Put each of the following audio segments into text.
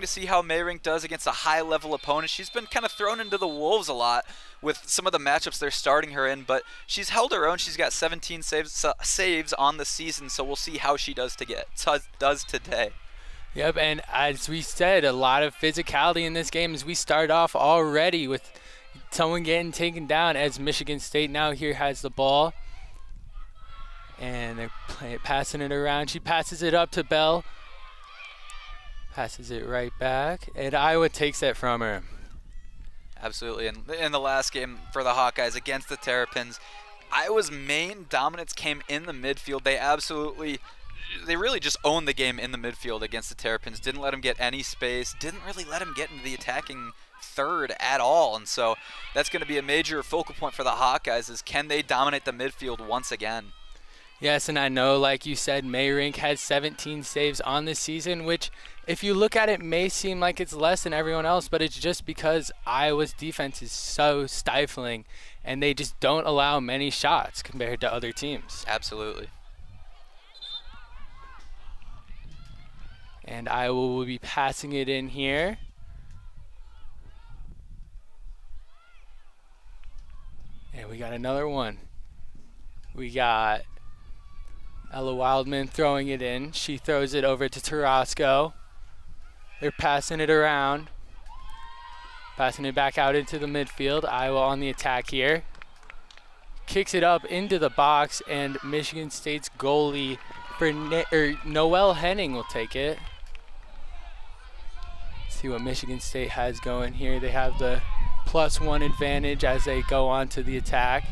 to see how Mayrink does against a high-level opponent. She's been kind of thrown into the wolves a lot with some of the matchups they're starting her in, but she's held her own. She's got 17 saves on the season, so we'll see how she does today. Yep, and as we said, a lot of physicality in this game as we start off already with someone getting taken down as Michigan State now here has the ball. And they're passing it around. She passes it up to Bell. Passes it right back, and Iowa takes that from her. Absolutely, and in the last game for the Hawkeyes against the Terrapins, Iowa's main dominance came in the midfield. They really just owned the game in the midfield against the Terrapins. Didn't let them get any space. Didn't really let them get into the attacking third at all, and so that's going to be a major focal point for the Hawkeyes is can they dominate the midfield once again? Yes, and I know, like you said, Mayrink has 17 saves on this season, which, if you look at it, may seem like it's less than everyone else, but it's just because Iowa's defense is so stifling, and they just don't allow many shots compared to other teams. Absolutely. And Iowa will be passing it in here. And we got another one. We got Ella Wildman throwing it in. She throws it over to Tarasco. They're passing it around. Passing it back out into the midfield. Iowa on the attack here. Kicks it up into the box, and Michigan State's goalie Noelle Henning will take it. See what Michigan State has going here. They have the +1 advantage as they go on to the attack.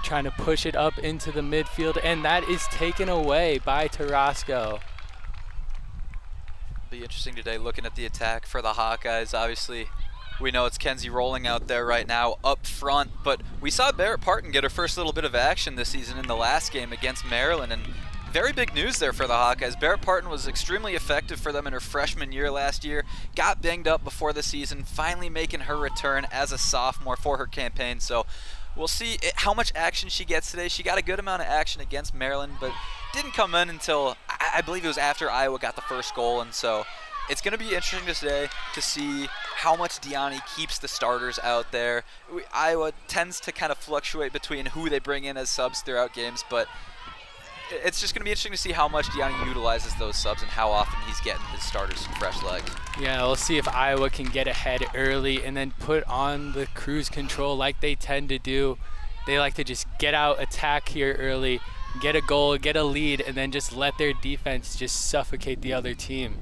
Trying to push it up into the midfield, and that is taken away by Tarasco. Be interesting today looking at the attack for the Hawkeyes. Obviously, we know it's Kenzie Rolling out there right now up front, but we saw Barrett Parton get her first little bit of action this season in the last game against Maryland, and very big news there for the Hawkeyes. Barrett Parton was extremely effective for them in her freshman year last year, got banged up before the season, finally making her return as a sophomore for her campaign. So we'll see how much action she gets today. She got a good amount of action against Maryland, but didn't come in until, I believe it was after Iowa got the first goal, and so it's going to be interesting today to see how much Diani keeps the starters out there. Iowa tends to kind of fluctuate between who they bring in as subs throughout games, but it's just going to be interesting to see how much Diani utilizes those subs and how often he's getting his starters some fresh legs. Yeah, we'll see if Iowa can get ahead early and then put on the cruise control like they tend to do. They like to just get out, attack here early, get a goal, get a lead, and then just let their defense just suffocate the other team.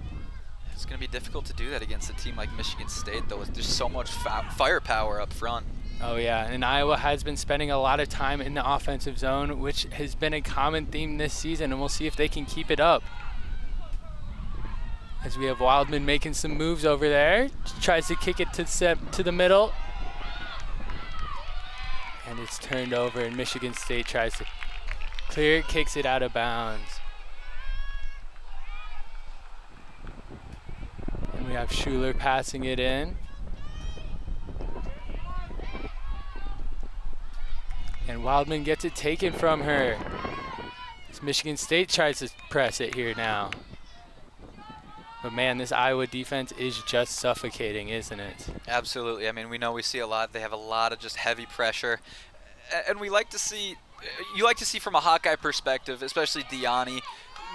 It's going to be difficult to do that against a team like Michigan State, though. There's so much firepower up front. Oh yeah, and Iowa has been spending a lot of time in the offensive zone, which has been a common theme this season, and we'll see if they can keep it up. As we have Wildman making some moves over there, tries to kick it to the middle. And it's turned over, and Michigan State tries to clear it, kicks it out of bounds. And we have Schuler passing it in. And Wildman gets it taken from her. As Michigan State tries to press it here now. But man, this Iowa defense is just suffocating, isn't it? Absolutely. I mean, we see a lot. They have a lot of just heavy pressure. And we like to see, you like to see from a Hawkeye perspective, especially Diani,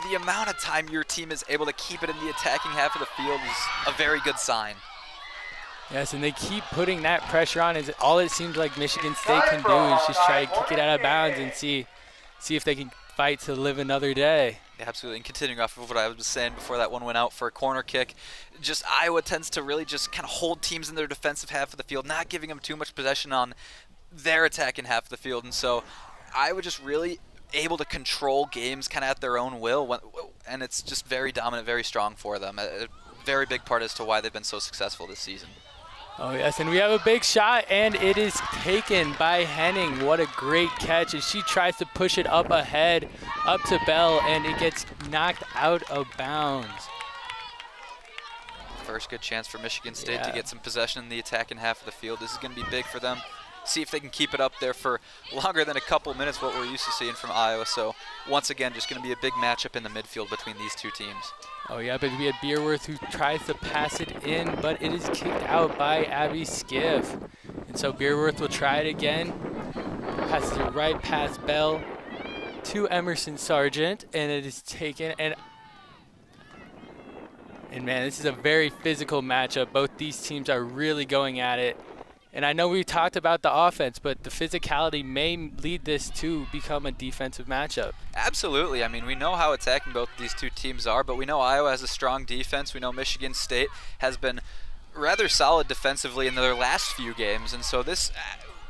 the amount of time your team is able to keep it in the attacking half of the field is a very good sign. Yes, and they keep putting that pressure on. All it seems like Michigan State can do is just try to kick it out of bounds and see if they can fight to live another day. Yeah, absolutely, and continuing off of what I was saying before that one went out for a corner kick, just Iowa tends to really just kind of hold teams in their defensive half of the field, not giving them too much possession on their attacking half of the field, and so Iowa just really able to control games kind of at their own will, and it's just very dominant, very strong for them. A very big part as to why they've been so successful this season. Oh yes, and we have a big shot, and it is taken by Henning. What a great catch as she tries to push it up ahead, up to Bell, and it gets knocked out of bounds. First good chance for Michigan State to get some possession in the attacking half of the field. This is going to be big for them. see if they can keep it up there for longer than a couple minutes, what we're used to seeing from Iowa. So once again, just going to be a big matchup in the midfield between these two teams. Oh yeah, but we had Beerworth who tries to pass it in, but it is kicked out by Abby Skiff. And so Beerworth will try it again. Passes it right past Bell to Emerson Sargent, and it is taken. And man, this is a very physical matchup. Both these teams are really going at it. And I know we talked about the offense, but the physicality may lead this to become a defensive matchup. Absolutely. I mean, we know how attacking both these two teams are, but we know Iowa has a strong defense. We know Michigan State has been rather solid defensively in their last few games. And so this,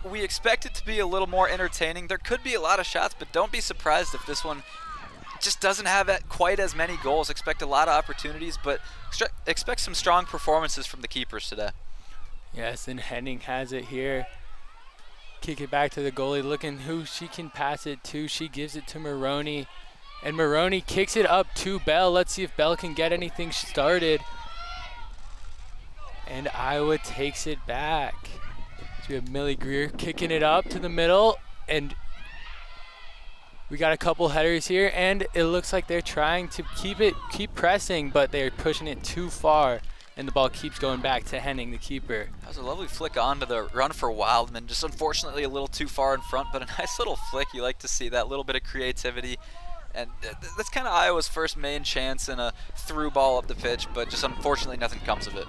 we expect it to be a little more entertaining. There could be a lot of shots, but don't be surprised if this one just doesn't have quite as many goals. Expect a lot of opportunities, but expect some strong performances from the keepers today. Yes, and Henning has it here. Kick it back to the goalie, looking who she can pass it to. She gives it to Maroney, and Maroney kicks it up to Bell. Let's see if Bell can get anything started. And Iowa takes it back. So we have Millie Greer kicking it up to the middle, and we got a couple headers here, and it looks like they're trying to keep pressing, but they're pushing it too far. And the ball keeps going back to Henning, the keeper. That was a lovely flick onto the run for Wildman. Just unfortunately a little too far in front, but a nice little flick. You like to see that little bit of creativity. And that's kind of Iowa's first main chance in a through ball up the pitch, but just unfortunately nothing comes of it.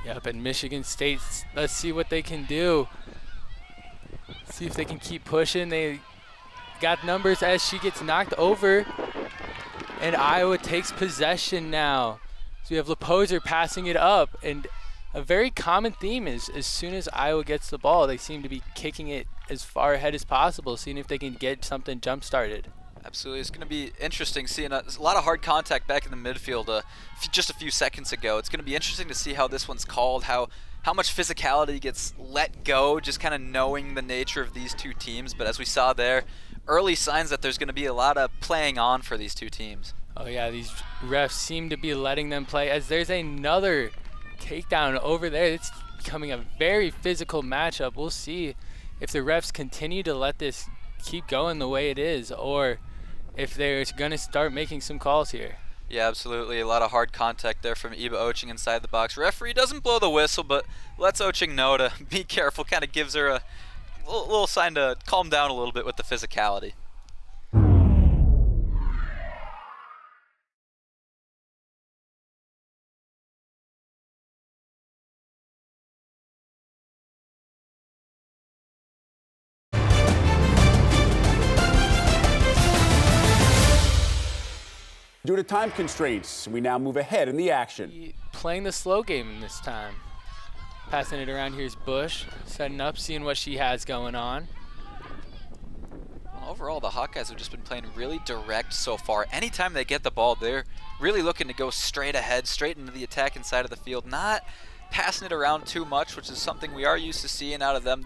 Yep, and Michigan State, let's see what they can do. See if they can keep pushing. They got numbers as she gets knocked over. And Iowa takes possession now. So we have Leposer passing it up, and a very common theme is as soon as Iowa gets the ball, they seem to be kicking it as far ahead as possible, seeing if they can get something jump-started. Absolutely. It's going to be interesting seeing a lot of hard contact back in the midfield just a few seconds ago. It's going to be interesting to see how this one's called, how much physicality gets let go, just kind of knowing the nature of these two teams. But as we saw there, early signs that there's going to be a lot of playing on for these two teams. Oh yeah, these refs seem to be letting them play as there's another takedown over there. It's becoming a very physical matchup. We'll see if the refs continue to let this keep going the way it is, or if they're going to start making some calls here. Yeah, absolutely. A lot of hard contact there from Eva Oching inside the box. Referee doesn't blow the whistle, but lets Oching know to be careful. Kind of gives her a little sign to calm down a little bit with the physicality. Due to time constraints, we now move ahead in the action. Playing the slow game this time. Passing it around, here's Bush, setting up, seeing what she has going on. Well, overall, the Hawkeyes have just been playing really direct so far. Anytime they get the ball, they're really looking to go straight ahead, straight into the attacking side of the field, not passing it around too much, which is something we are used to seeing out of them.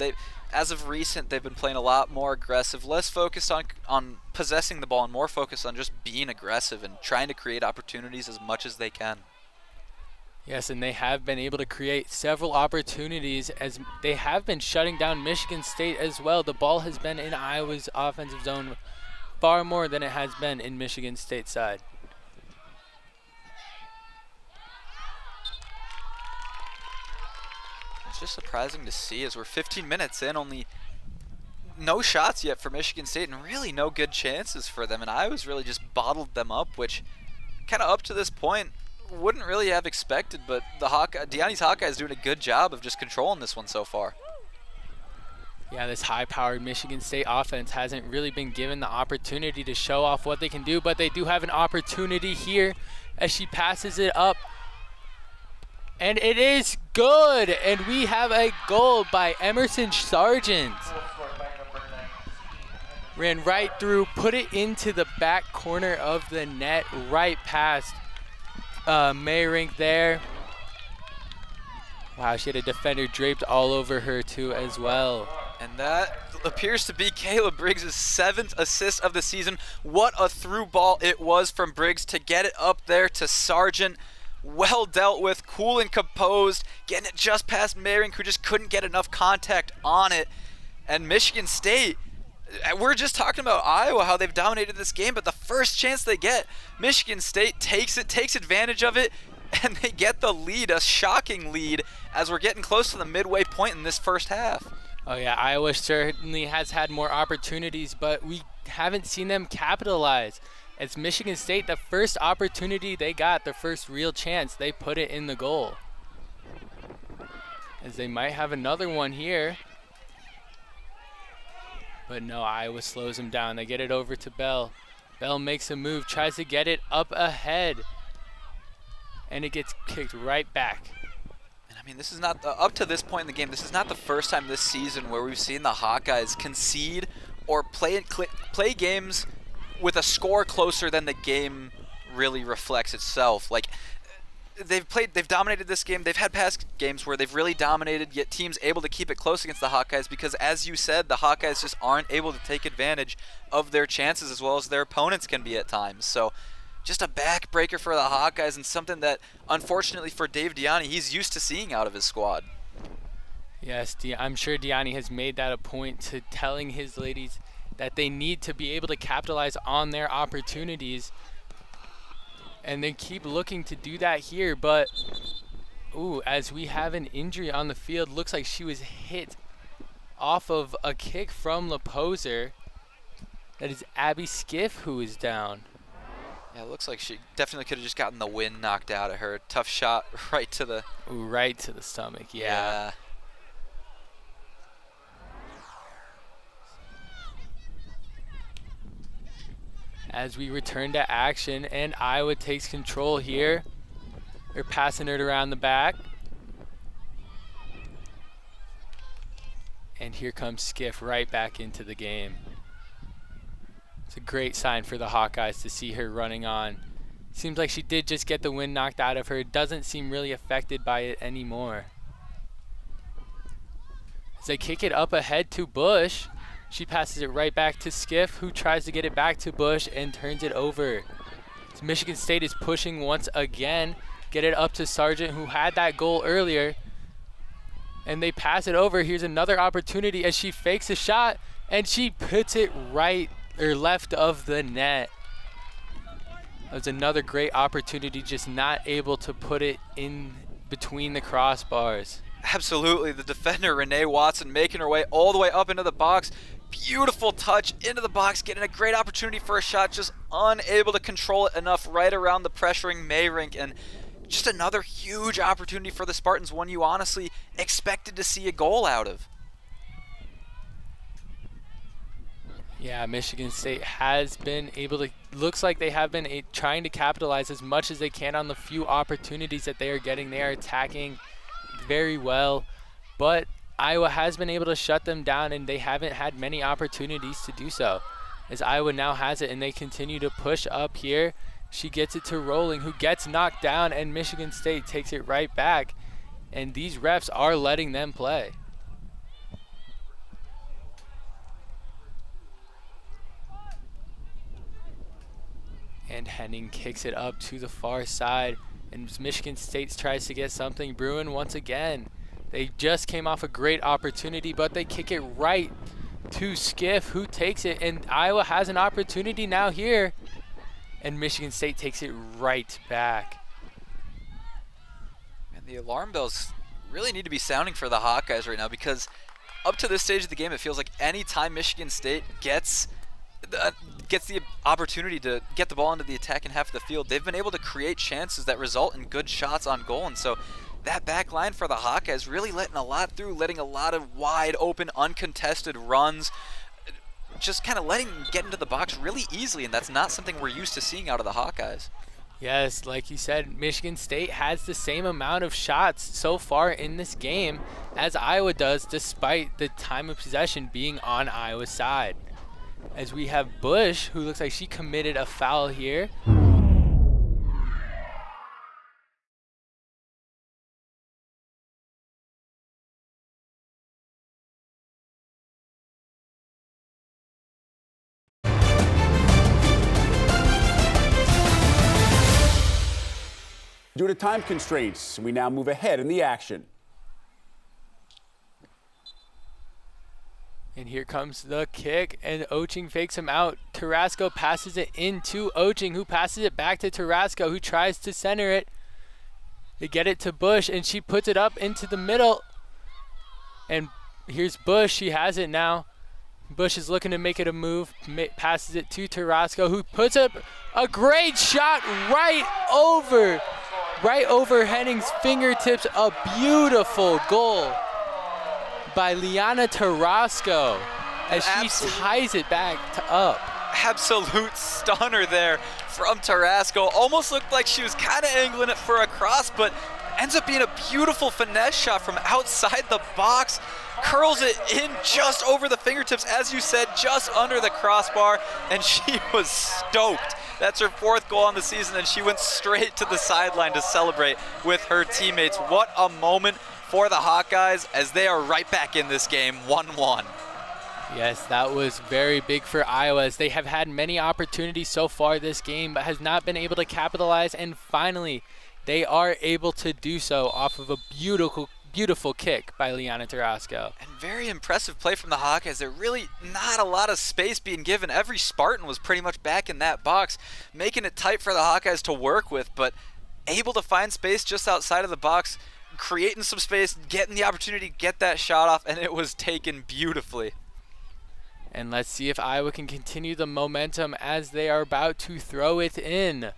As of recent, they've been playing a lot more aggressive, less focused on possessing the ball and more focused on just being aggressive and trying to create opportunities as much as they can. Yes, and they have been able to create several opportunities as they have been shutting down Michigan State as well. The ball has been in Iowa's offensive zone far more than it has been in Michigan State's side. It's just surprising to see as we're 15 minutes in, only no shots yet for Michigan State and really no good chances for them. And Iowa's really just bottled them up, which kind of up to this point wouldn't really have expected, but Deani's Hawkeyes doing a good job of just controlling this one so far. Yeah, this high-powered Michigan State offense hasn't really been given the opportunity to show off what they can do, but they do have an opportunity here as she passes it up. And it is good, and we have a goal by Emerson Sargent. Ran right through, put it into the back corner of the net, right past Mayrink there. Wow, she had a defender draped all over her too as well. And that appears to be Kayla Briggs' 7th assist of the season. What a through ball it was from Briggs to get it up there to Sargent. Well dealt with, cool and composed, getting it just past Mayrink, who just couldn't get enough contact on it. And Michigan State, we're just talking about Iowa, how they've dominated this game, but the first chance they get, Michigan State takes advantage of it, and they get the lead, a shocking lead, as we're getting close to the midway point in this first half. Oh yeah, Iowa certainly has had more opportunities, but we haven't seen them capitalize. It's Michigan State, the first opportunity they got, the first real chance, they put it in the goal. As they might have another one here. But no, Iowa slows them down. They get it over to Bell. Bell makes a move, tries to get it up ahead. And it gets kicked right back. And I mean, this is not, up to this point in the game, this is not the first time this season where we've seen the Hawkeyes concede or play games with a score closer than the game really reflects itself. Like, they've dominated this game. They've had past games where they've really dominated, yet teams able to keep it close against the Hawkeyes because, as you said, the Hawkeyes just aren't able to take advantage of their chances as well as their opponents can be at times. So just a backbreaker for the Hawkeyes, and something that, unfortunately for Dave Diani, he's used to seeing out of his squad. Yes, I'm sure Diani has made that a point to telling his ladies that they need to be able to capitalize on their opportunities. And they keep looking to do that here, but ooh, as we have an injury on the field, looks like she was hit off of a kick from Leposer. That is Abby Skiff who is down. Yeah, it looks like she definitely could have just gotten the wind knocked out of her. Tough shot right to the... Ooh, right to the stomach, yeah. As we return to action, and Iowa takes control here. They're passing it around the back. And here comes Skiff right back into the game. It's a great sign for the Hawkeyes to see her running on. Seems like she did just get the wind knocked out of her. Doesn't seem really affected by it anymore. As they kick it up ahead to Bush. She passes it right back to Skiff, who tries to get it back to Bush and turns it over. So Michigan State is pushing once again. Get it up to Sargent, who had that goal earlier. And they pass it over. Here's another opportunity as she fakes a shot, and she puts it right or left of the net. That was another great opportunity, just not able to put it in between the crossbars. Absolutely, the defender, Renee Watson, making her way all the way up into the box. Beautiful touch into the box, getting a great opportunity for a shot, just unable to control it enough right around the pressuring Mayrink. And just another huge opportunity for the Spartans, one you honestly expected to see a goal out of. Yeah, Michigan State has been able to, looks like they have been trying to capitalize as much as they can on the few opportunities that they are getting. They are attacking very well, but Iowa has been able to shut them down, and they haven't had many opportunities to do so. As Iowa now has it, and they continue to push up here. She gets it to Rowling, who gets knocked down, and Michigan State takes it right back. And these refs are letting them play. And Henning kicks it up to the far side. And Michigan State tries to get something brewing once again. They just came off a great opportunity, but they kick it right to Skiff, who takes it. And Iowa has an opportunity now here. And Michigan State takes it right back. And the alarm bells really need to be sounding for the Hawkeyes right now, because up to this stage of the game, it feels like any time Michigan State gets the opportunity to get the ball into the attacking half of the field, they've been able to create chances that result in good shots on goal. And so that back line for the Hawkeyes really letting a lot through, letting a lot of wide open, uncontested runs, just kind of letting them get into the box really easily, and that's not something we're used to seeing out of the Hawkeyes. Yes, like you said, Michigan State has the same amount of shots so far in this game as Iowa does, despite the time of possession being on Iowa's side. As we have Bush, who looks like she committed a foul here. Due to time constraints, we now move ahead in the action. And here comes the kick, and Oching fakes him out. Tarasco passes it into Oching, who passes it back to Tarasco, who tries to center it. They get it to Bush, and she puts it up into the middle. And here's Bush. She has it now. Bush is looking to make it a move, passes it to Tarasco, who puts up a great shot right over Henning's fingertips. A beautiful goal by Liana Tarasco as she ties it back up. Absolute stunner there from Tarasco. Almost looked like she was kind of angling it for a cross, but ends up being a beautiful finesse shot from outside the box. Curls it in just over the fingertips, as you said, just under the crossbar, and she was stoked. That's her 4th goal on the season, and she went straight to the sideline to celebrate with her teammates. What a moment for the Hawkeyes as they are right back in this game, 1-1. Yes, that was very big for Iowa, as they have had many opportunities so far this game, but has not been able to capitalize, and finally they are able to do so off of a beautiful kick by Liana Tarasco. And very impressive play from the Hawkeyes. There really not a lot of space being given. Every Spartan was pretty much back in that box, making it tight for the Hawkeyes to work with, but able to find space just outside of the box, creating some space, getting the opportunity to get that shot off, and it was taken beautifully. And let's see if Iowa can continue the momentum as they are about to throw it in.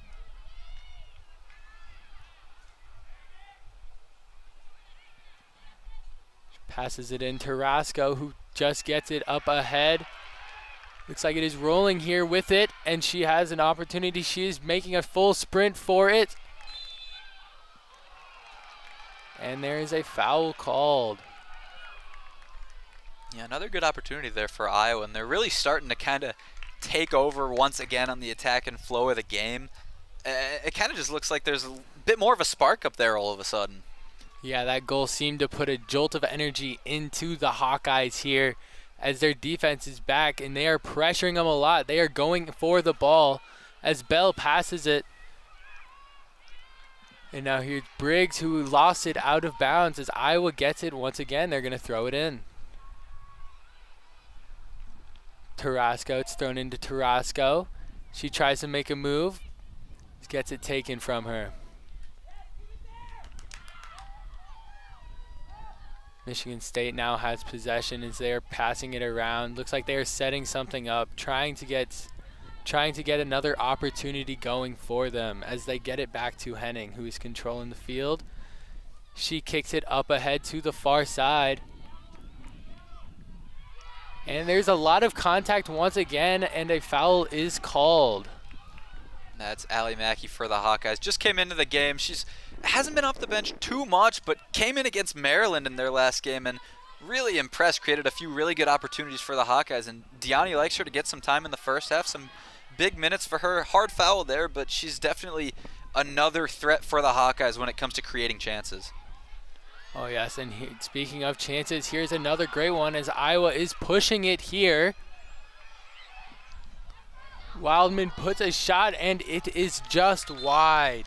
Passes it in Tarasco, who just gets it up ahead. Looks like it is rolling here with it, and she has an opportunity. She is making a full sprint for it. And there is a foul called. Yeah, another good opportunity there for Iowa, and they're really starting to kind of take over once again on the attack and flow of the game. It kind of just looks like there's a bit more of a spark up there all of a sudden. Yeah, that goal seemed to put a jolt of energy into the Hawkeyes here as their defense is back, and they are pressuring them a lot. They are going for the ball as Bell passes it. And now here's Briggs, who lost it out of bounds. As Iowa gets it once again, they're going to throw it in. Tarasco, it's thrown into Tarasco. She tries to make a move, gets it taken from her. Michigan State now has possession as they are passing it around. Looks like they are setting something up, trying to get another opportunity going for them as they get it back to Henning, who is controlling the field. She kicks it up ahead to the far side. And there's a lot of contact once again, and a foul is called. That's Allie Mackey for the Hawkeyes. Just came into the game. She's hasn't been off the bench too much, but came in against Maryland in their last game and really impressed, created a few really good opportunities for the Hawkeyes. And Deani likes her to get some time in the first half, some big minutes for her. Hard foul there, but she's definitely another threat for the Hawkeyes when it comes to creating chances. Oh yes, and speaking of chances, here's another great one as Iowa is pushing it here. Wildman puts a shot and it is just wide.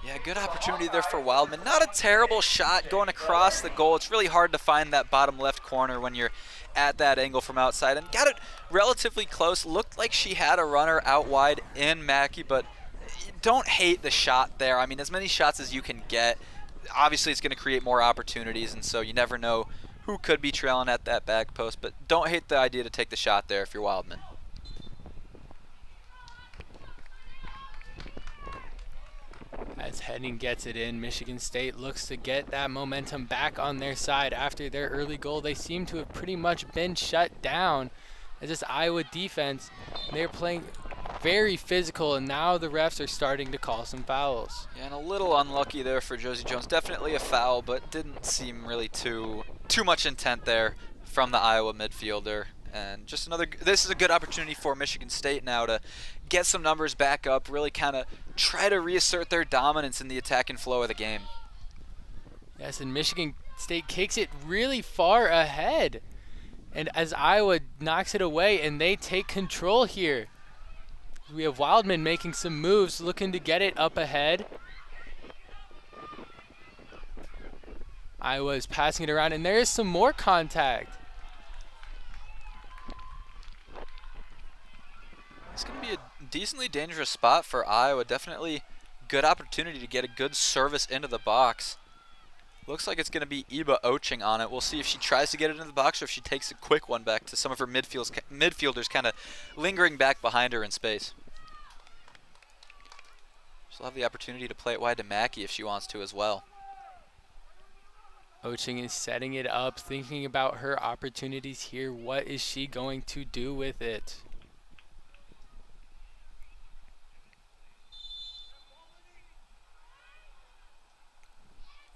Yeah, good opportunity there for Wildman. Not a terrible shot going across the goal. It's really hard to find that bottom left corner when you're at that angle from outside, and got it relatively close. Looked like she had a runner out wide in Mackey, but don't hate the shot there. I mean, as many shots as you can get. Obviously, it's going to create more opportunities, and so you never know who could be trailing at that back post, but don't hate the idea to take the shot there if you're Wildman. As Henning gets it in, Michigan State looks to get that momentum back on their side after their early goal. They seem to have pretty much been shut down as this Iowa defense, they're playing very physical, and now the refs are starting to call some fouls. Yeah, and a little unlucky there for Josie Jones. Definitely a foul, but didn't seem really too much intent there from the Iowa midfielder. And just this is a good opportunity for Michigan State now to get some numbers back up, really kind of try to reassert their dominance in the attack and flow of the game. Yes, and Michigan State kicks it really far ahead. And as Iowa knocks it away, and they take control here. We have Wildman making some moves, looking to get it up ahead. Iowa is passing it around, and there is some more contact. It's going to be a decently dangerous spot for Iowa. Definitely good opportunity to get a good service into the box. Looks like it's going to be Iba Oching on it. We'll see if she tries to get it into the box or if she takes a quick one back to some of her midfielders kind of lingering back behind her in space. She'll have the opportunity to play it wide to Mackey if she wants to as well. Oching is setting it up, thinking about her opportunities here. What is she going to do with it?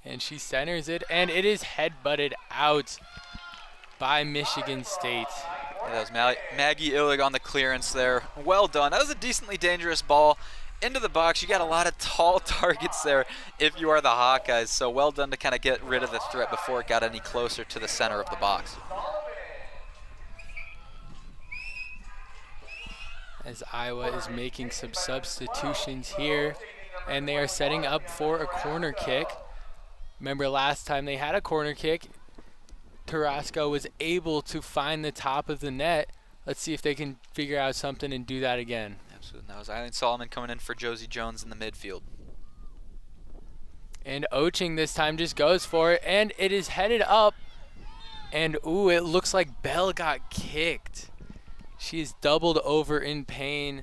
And she centers it, and it is head-butted out by Michigan State. Yeah, that was Maggie Illig on the clearance there. Well done. That was a decently dangerous ball into the box. You got a lot of tall targets there if you are the Hawkeyes, so well done to kind of get rid of the threat before it got any closer to the center of the box. As Iowa is making some substitutions here, and they are setting up for a corner kick. Remember last time they had a corner kick, Tarasco was able to find the top of the net. Let's see if they can figure out something and do that again. Absolutely. That was Eileen Solomon coming in for Josie Jones in the midfield. And Oching this time just goes for it, and it is headed up. And ooh, it looks like Bell got kicked. She is doubled over in pain.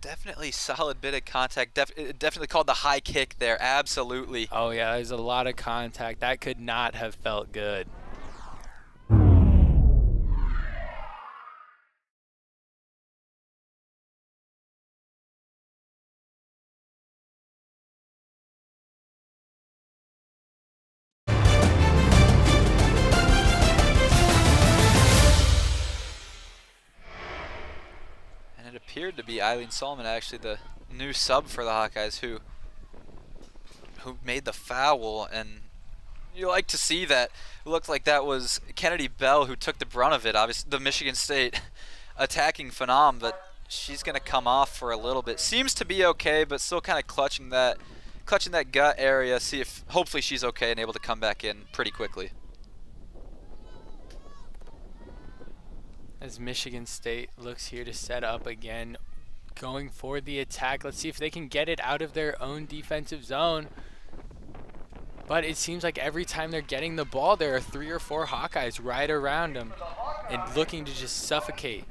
Definitely solid bit of contact. Definitely called the high kick there. Absolutely. Oh yeah, there's a lot of contact. That could not have felt good. It appeared to be Eileen Solomon, actually the new sub for the Hawkeyes, who made the foul, and you like to see that. It looked like that was Kennedy Bell who took the brunt of it. Obviously, the Michigan State attacking phenom, but she's going to come off for a little bit. Seems to be okay, but still kind of clutching that gut area. See if hopefully she's okay and able to come back in pretty quickly. As Michigan State looks here to set up again, going for the attack. Let's see if they can get it out of their own defensive zone. But it seems like every time they're getting the ball, there are 3 or 4 Hawkeyes right around them and looking to just suffocate.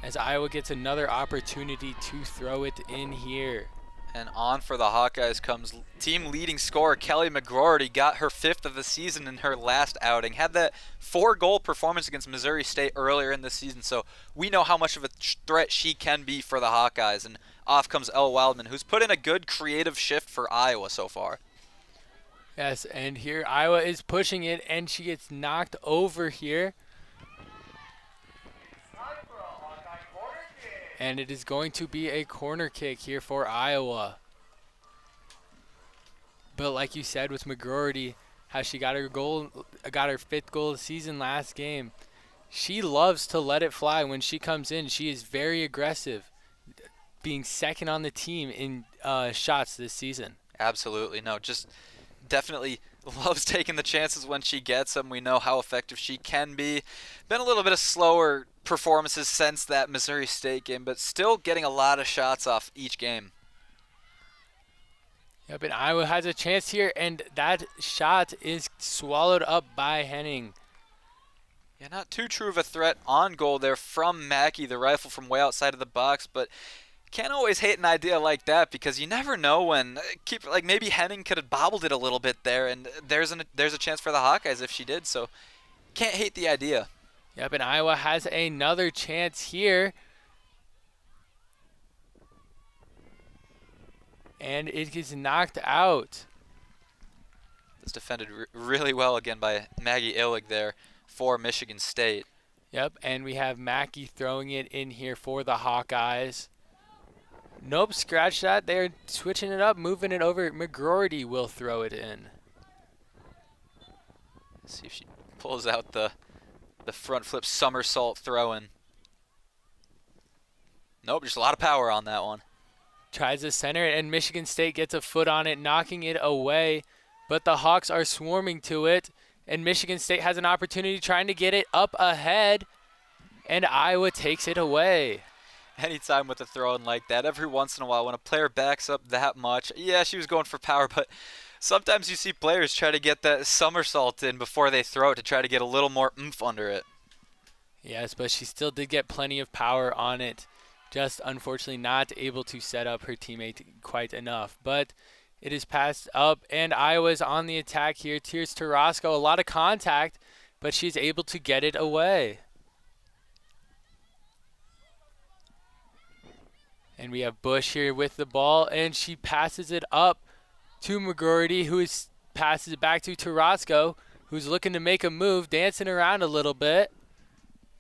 As Iowa gets another opportunity to throw it in here. And on for the Hawkeyes comes team leading scorer Kelly McGroarty. Got her 5th of the season in her last outing. Had that 4-goal performance against Missouri State earlier in the season, so we know how much of a threat she can be for the Hawkeyes. And off comes Elle Wildman, who's put in a good creative shift for Iowa so far. Yes, and here Iowa is pushing it, and she gets knocked over here. And it is going to be a corner kick here for Iowa. But like you said with McGroarty, how she got her 5th goal of the season last game. She loves to let it fly when she comes in. She is very aggressive, being second on the team in shots this season. Absolutely. No, just definitely loves taking the chances when she gets them. We know how effective she can be. Been a little bit of slower performances since that Missouri State game, but still getting a lot of shots off each game. Yep, and Iowa has a chance here, and that shot is swallowed up by Henning. Yeah, not too true of a threat on goal there from Mackey, the rifle from way outside of the box, but can't always hate an idea like that because you never know when maybe Henning could have bobbled it a little bit there, and there's a chance for the Hawkeyes if she did, so can't hate the idea. Yep, and Iowa has another chance here. And it gets knocked out. It's defended really well again by Maggie Illig there for Michigan State. Yep, and we have Mackey throwing it in here for the Hawkeyes. Nope, scratch that. They're switching it up, moving it over. McGroarty will throw it in. Let's see if she pulls out the front flip somersault throw-in. Nope, just a lot of power on that one. Tries to center it, and Michigan State gets a foot on it, knocking it away. But the Hawks are swarming to it, And Michigan State has an opportunity trying to get it up ahead, and Iowa takes it away. Anytime with a throw-in like that, every once in a while when a player backs up that much, yeah, she was going for power, but sometimes you see players try to get that somersault in before they throw it to try to get a little more oomph under it. Yes, but she still did get plenty of power on it. Just unfortunately not able to set up her teammate quite enough. But it is passed up, and Iowa's on the attack here. Here's Tarasco, a lot of contact, but she's able to get it away. And we have Bush here with the ball, and she passes it up to McGroarty, who passes it back to Tarasco, who's looking to make a move, dancing around a little bit,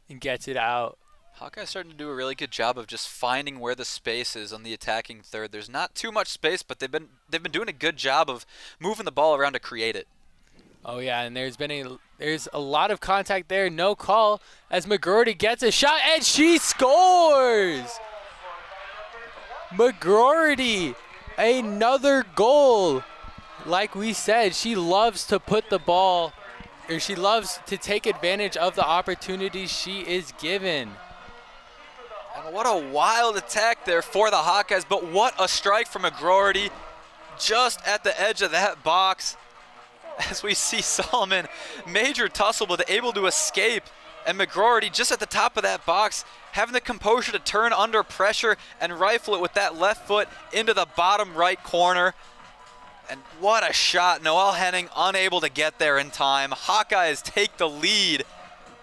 and gets it out. Hawkeyes starting to do a really good job of just finding where the space is on the attacking third. There's not too much space, but they've been doing a good job of moving the ball around to create it. Oh yeah, and there's a lot of contact there. No call as McGroarty gets a shot, and she scores. McGroarty, another goal. Like we said, she loves to put the ball, or she loves to take advantage of the opportunities she is given. And what a wild attack there for the Hawkeyes, but what a strike from McGroarty just at the edge of that box. As we see Solomon, major tussle, but able to escape. And McGroarty just at the top of that box, having the composure to turn under pressure and rifle it with that left foot into the bottom right corner. And what a shot. Noelle Henning unable to get there in time. Hawkeyes take the lead,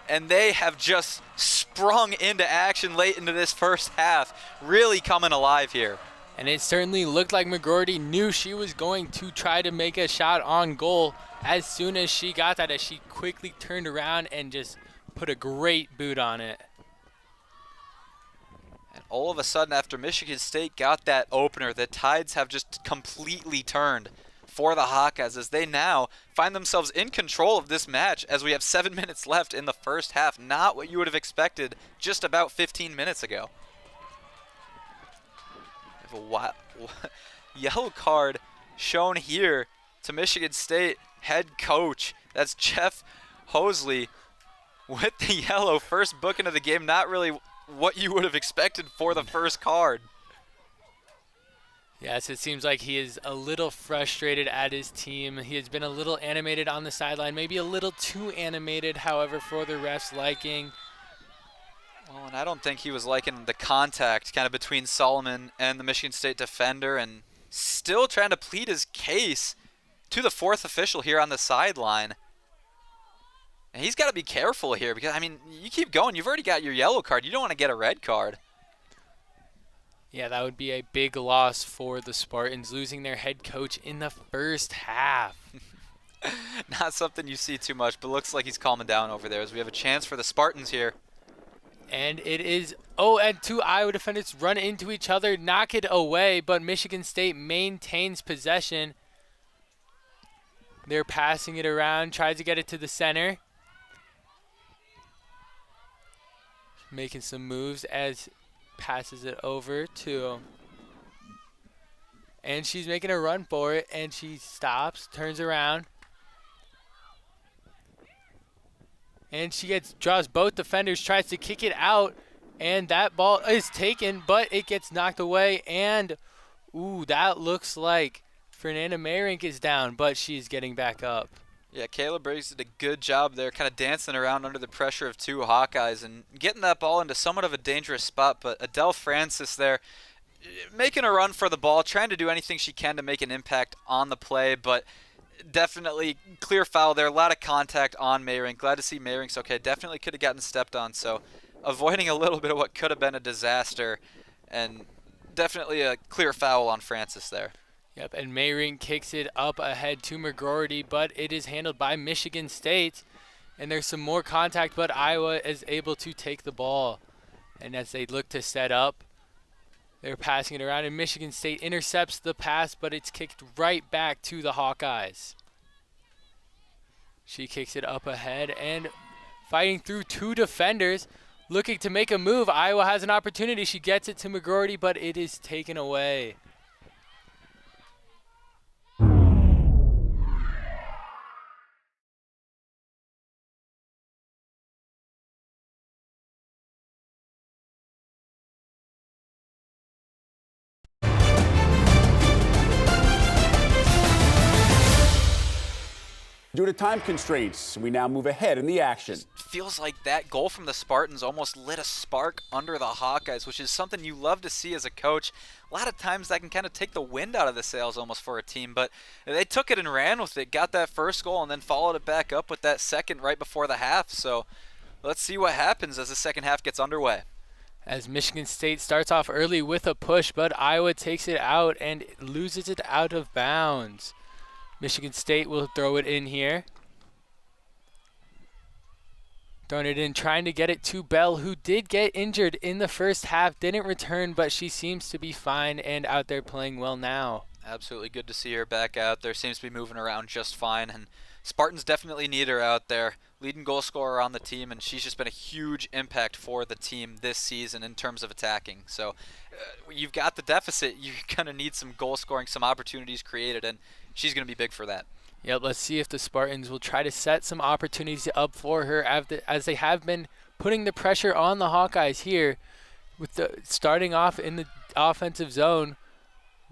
and they have just sprung into action late into this first half, really coming alive here. And it certainly looked like McGroarty knew she was going to try to make a shot on goal as soon as she got that, as she quickly turned around and just put a great boot on it. And all of a sudden, after Michigan State got that opener, the tides have just completely turned for the Hawkeyes as they now find themselves in control of this match as we have 7 minutes left in the first half. Not what you would have expected just about 15 minutes ago. We have a yellow card shown here to Michigan State head coach. That's Jeff Hosley with the yellow. First booking of the game. Not really what you would have expected for the first card. Yes, it seems like he is a little frustrated at his team. He has been a little animated on the sideline, maybe a little too animated, however, for the refs' liking. Well, and I don't think he was liking the contact kind of between Solomon and the Michigan State defender, and still trying to plead his case to the fourth official here on the sideline. And he's got to be careful here because, I mean, you keep going. You've already got your yellow card. You don't want to get a red card. Yeah, that would be a big loss for the Spartans, losing their head coach in the first half. Not something you see too much, but looks like he's calming down over there as we have a chance for the Spartans here. And it is, oh, and two Iowa defenders run into each other, knock it away, but Michigan State maintains possession. They're passing it around, tries to get it to the center. Making some moves as passes it over to, and she's making a run for it, and she stops, turns around, and she draws both defenders, tries to kick it out, and that ball is taken, but it gets knocked away, and ooh, that looks like Fernanda Meyrink is down, but she's getting back up. Yeah, Kayla Briggs did a good job there, kind of dancing around under the pressure of two Hawkeyes and getting that ball into somewhat of a dangerous spot. But Adele Francis there making a run for the ball, trying to do anything she can to make an impact on the play, but definitely clear foul there. A lot of contact on Meyrink. Glad to see Meyrink's okay. Definitely could have gotten stepped on, so avoiding a little bit of what could have been a disaster, and definitely a clear foul on Francis there. Yep, and Meyrink kicks it up ahead to McGroarty, but it is handled by Michigan State. And there's some more contact, but Iowa is able to take the ball. And as they look to set up, they're passing it around, and Michigan State intercepts the pass, but it's kicked right back to the Hawkeyes. She kicks it up ahead and fighting through two defenders, looking to make a move. Iowa has an opportunity. She gets it to McGroarty, but it is taken away. Due to time constraints, we now move ahead in the action. Feels like that goal from the Spartans almost lit a spark under the Hawkeyes, which is something you love to see as a coach. A lot of times that can kind of take the wind out of the sails almost for a team, but they took it and ran with it, got that first goal, and then followed it back up with that second right before the half. So let's see what happens as the second half gets underway. As Michigan State starts off early with a push, but Iowa takes it out and loses it out of bounds. Michigan State will throw it in here. Throwing it in, trying to get it to Bell, who did get injured in the first half, didn't return, but she seems to be fine and out there playing well now. Absolutely good to see her back out there. Seems to be moving around just fine, and Spartans definitely need her out there. Leading goal scorer on the team, and she's just been a huge impact for the team this season in terms of attacking. So you've got the deficit. You're going to need some goal scoring, some opportunities created, and she's going to be big for that. Yep, let's see if the Spartans will try to set some opportunities up for her as they have been putting the pressure on the Hawkeyes here with the starting off in the offensive zone,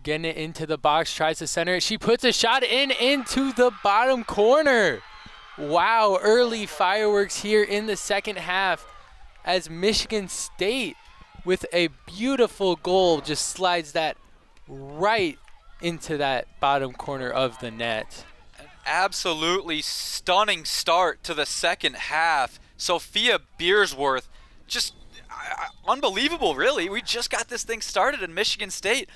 getting it into the box, tries to center it. She puts a shot into the bottom corner. Wow, early fireworks here in the second half as Michigan State with a beautiful goal just slides that right into that bottom corner of the net. An absolutely stunning start to the second half. Sophia Beersworth, just unbelievable, really. We just got this thing started in Michigan State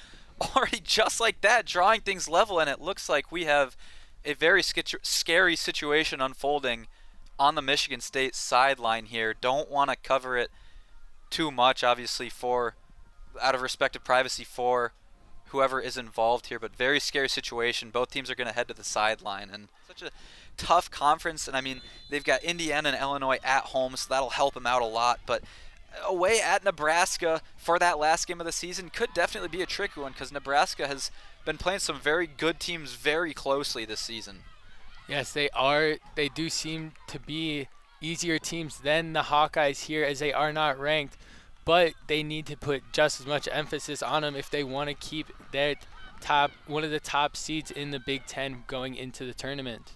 already just like that, drawing things level, and it looks like we have a very scary situation unfolding on the Michigan State sideline here. Don't want to cover it too much, obviously, out of respect of privacy for whoever is involved here, but very scary situation. Both teams are going to head to the sideline, and such a tough conference. And I mean, they've got Indiana and Illinois at home, so that'll help them out a lot, but away at Nebraska for that last game of the season could definitely be a tricky one, because Nebraska has been playing some very good teams very closely this season. Yes, they are. They do seem to be easier teams than the Hawkeyes here, as they are not ranked, but they need to put just as much emphasis on them if they want to keep their one of the top seeds in the Big Ten going into the tournament.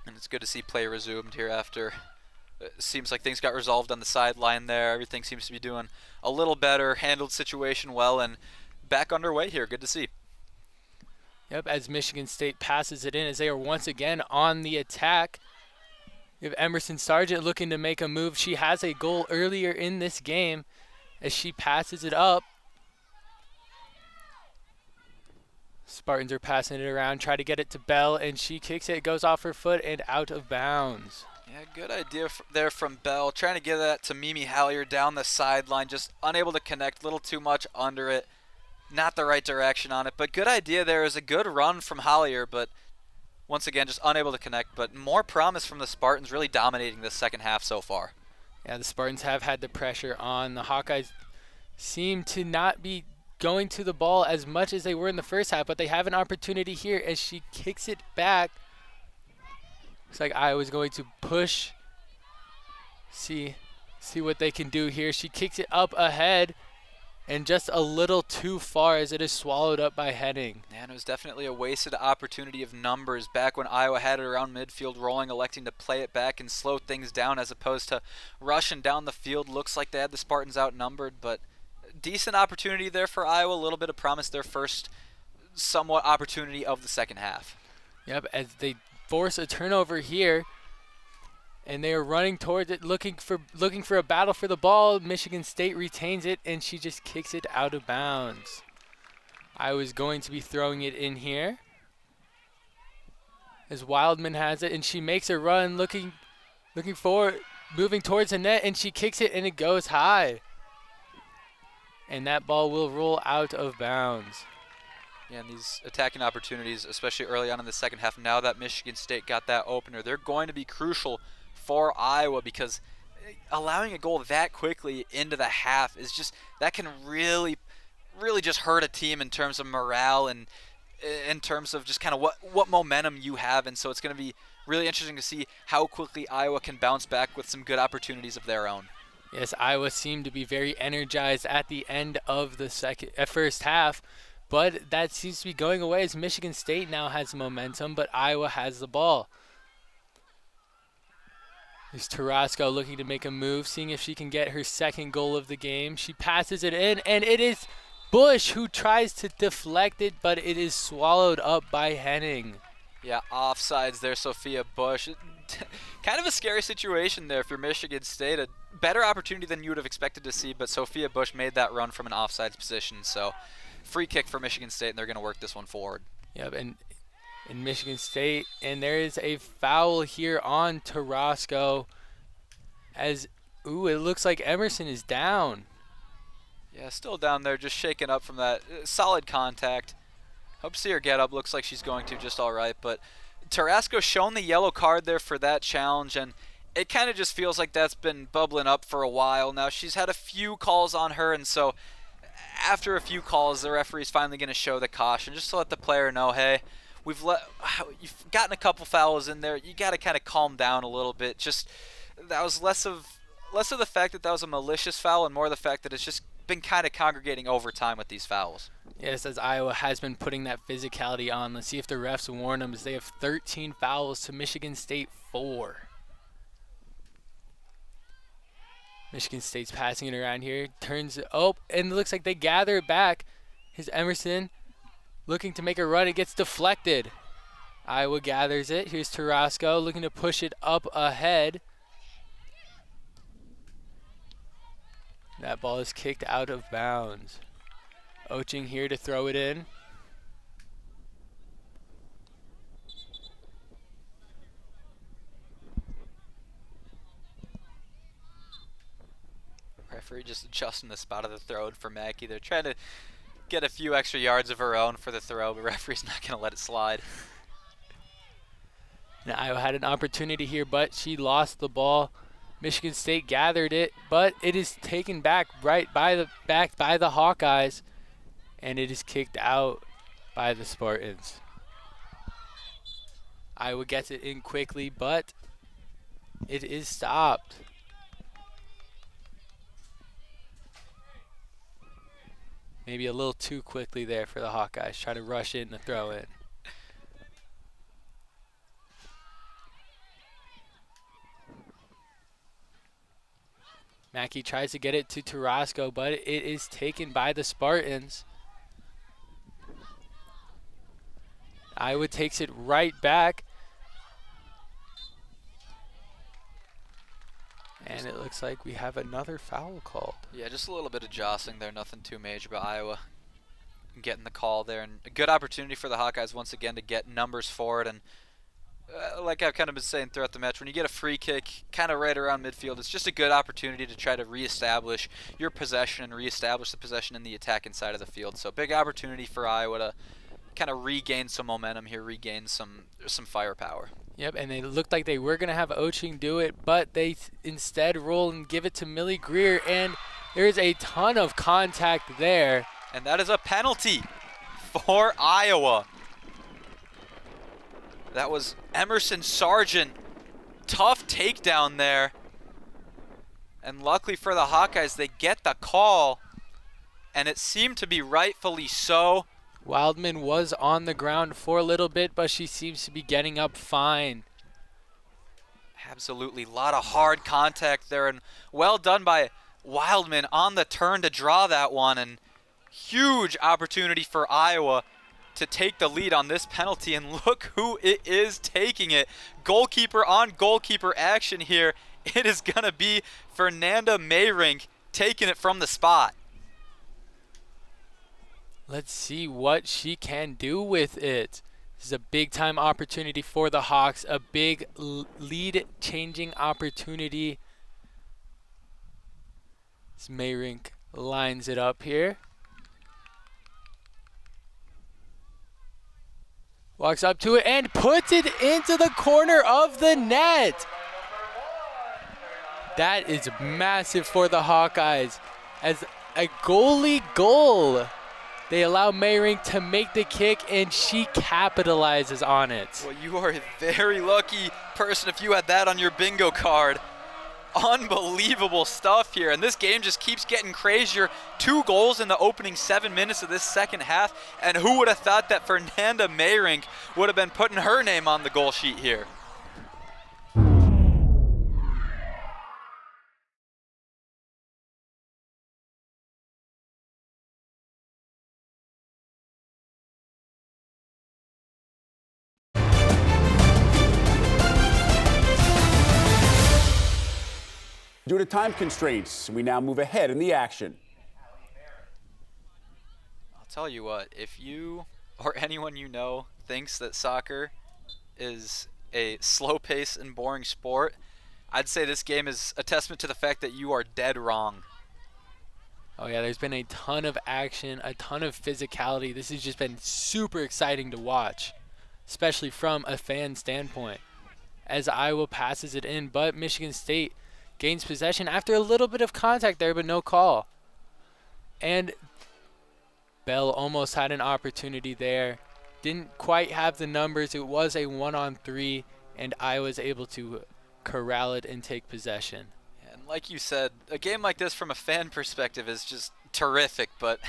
And it's good to see play resumed here after it seems like things got resolved on the sideline there. Everything seems to be doing a little better, handled situation well, and back underway here. Good to see. Yep, as Michigan State passes it in, as they are once again on the attack. You have Emerson Sargent looking to make a move. She has a goal earlier in this game as she passes it up. Spartans are passing it around, try to get it to Bell, and she kicks it, goes off her foot and out of bounds. Yeah, good idea there from Bell. Trying to get that to Mimi Hallier down the sideline, just unable to connect, a little too much under it. Not the right direction on it, but good idea there. Is a good run from Hallier, but once again, just unable to connect. But more promise from the Spartans, really dominating this second half so far. Yeah, the Spartans have had the pressure on. The Hawkeyes seem to not be going to the ball as much as they were in the first half, but they have an opportunity here as she kicks it back. Looks like Iowa's going to push, see what they can do here. She kicks it up ahead, and just a little too far as it is swallowed up by heading. And it was definitely a wasted opportunity of numbers back when Iowa had it around midfield rolling, electing to play it back and slow things down as opposed to rushing down the field. Looks like they had the Spartans outnumbered, but decent opportunity there for Iowa. A little bit of promise, their first somewhat opportunity of the second half. Yep, as they force a turnover here, and they are running towards it, looking for a battle for the ball. Michigan State retains it, and she just kicks it out of bounds. Iowa's going to be throwing it in here, as Wildman has it, and she makes a run, moving towards the net, and she kicks it, and it goes high. And that ball will roll out of bounds. Yeah, and these attacking opportunities, especially early on in the second half, now that Michigan State got that opener, they're going to be crucial for Iowa, because allowing a goal that quickly into the half is just, that can really just hurt a team in terms of morale and in terms of just kind of what momentum you have. And so it's going to be really interesting to see how quickly Iowa can bounce back with some good opportunities of their own. Yes, Iowa seemed to be very energized at the end of the first half, but that seems to be going away as Michigan State now has momentum, but Iowa has the ball. There's Tarasco looking to make a move, seeing if she can get her second goal of the game. She passes it in, and it is Bush who tries to deflect it, but it is swallowed up by Henning. Yeah, offsides there, Sophia Bush. Kind of a scary situation there for Michigan State. A better opportunity than you would have expected to see, but Sophia Bush made that run from an offsides position. So free kick for Michigan State, and they're going to work this one forward. Yep, and in Michigan State, and there is a foul here on Tarasco as, ooh, it looks like Emerson is down. Yeah, still down there, just shaken up from that solid contact. Hope to see her get up. Looks like she's going to just all right, but Tarasco shown the yellow card there for that challenge, and it kind of just feels like that's been bubbling up for a while now. She's had a few calls on her, and so after a few calls, the referee's finally going to show the caution just to let the player know, hey, you've gotten a couple fouls in there. You got to kind of calm down a little bit. Just that was less of the fact that was a malicious foul and more the fact that it's just been kind of congregating over time with these fouls. Yes, as Iowa has been putting that physicality on. Let's see if the refs warn them, as they have 13 fouls to Michigan State 4. Michigan State's passing it around here. Turns it up, and it looks like they gather it back. Here's Emerson looking to make a run. It gets deflected. Iowa gathers it. Here's Tarasco looking to push it up ahead. That ball is kicked out of bounds. Oching here to throw it in. Referee just adjusting the spot of the throw for Mackey. They're trying to get a few extra yards of her own for the throw, but referee's not going to let it slide. Now Iowa had an opportunity here, but she lost the ball. Michigan State gathered it, but it is taken back by the Hawkeyes, and it is kicked out by the Spartans. Iowa gets it in quickly, but it is stopped. Maybe a little too quickly there for the Hawkeyes, trying to rush in the throw in. Mackey tries to get it to Tarasco, but it is taken by the Spartans. Iowa takes it right back. And it looks like we have another foul called. Yeah, just a little bit of jostling there, nothing too major, but Iowa getting the call there. And a good opportunity for the Hawkeyes once again to get numbers forward. And like I've kind of been saying throughout the match, when you get a free kick kind of right around midfield, it's just a good opportunity to try to reestablish your possession and reestablish the possession in the attacking side of the field. So big opportunity for Iowa to kind of regain some momentum here, regain some firepower. Yep, and they looked like they were going to have Oching do it, but they instead roll and give it to Millie Greer, and there's a ton of contact there. And that is a penalty for Iowa. That was Emerson Sargent. Tough takedown there. And luckily for the Hawkeyes, they get the call, and it seemed to be rightfully so. Wildman was on the ground for a little bit, but she seems to be getting up fine. Absolutely, a lot of hard contact there, and well done by Wildman on the turn to draw that one, and huge opportunity for Iowa to take the lead on this penalty, and look who it is taking it. Goalkeeper on goalkeeper action here. It is going to be Fernanda Mayrink taking it from the spot. Let's see what she can do with it. This is a big-time opportunity for the Hawks, a big lead-changing opportunity. As Mayrink lines it up here. Walks up to it and puts it into the corner of the net. That is massive for the Hawkeyes. As a goalie goal. They allow Mayrink to make the kick, and she capitalizes on it. Well, you are a very lucky person if you had that on your bingo card. Unbelievable stuff here, and this game just keeps getting crazier. 2 goals in the opening 7 minutes of this second half, and who would have thought that Fernanda Mayrink would have been putting her name on the goal sheet here? to time constraints. We now move ahead in the action. I'll tell you what, if you or anyone you know thinks that soccer is a slow pace and boring sport, I'd say this game is a testament to the fact that you are dead wrong. Oh yeah, there's been a ton of action, a ton of physicality. This has just been super exciting to watch, especially from a fan standpoint. As Iowa passes it in, but Michigan State gains possession after a little bit of contact there, but no call. And Bell almost had an opportunity there. Didn't quite have the numbers. It was a 1-on-3, and Iowa was able to corral it and take possession. And like you said, a game like this from a fan perspective is just terrific, but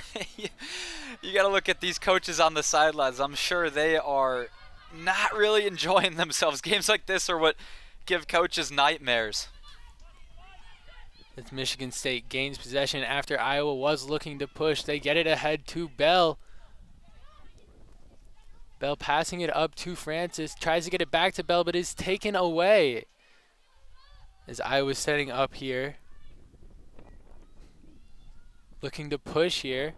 you got to look at these coaches on the sidelines. I'm sure they are not really enjoying themselves. Games like this are what give coaches nightmares. As Michigan State gains possession after Iowa was looking to push, they get it ahead to Bell. Bell passing it up to Francis, tries to get it back to Bell, but is taken away. As Iowa's setting up here, looking to push here,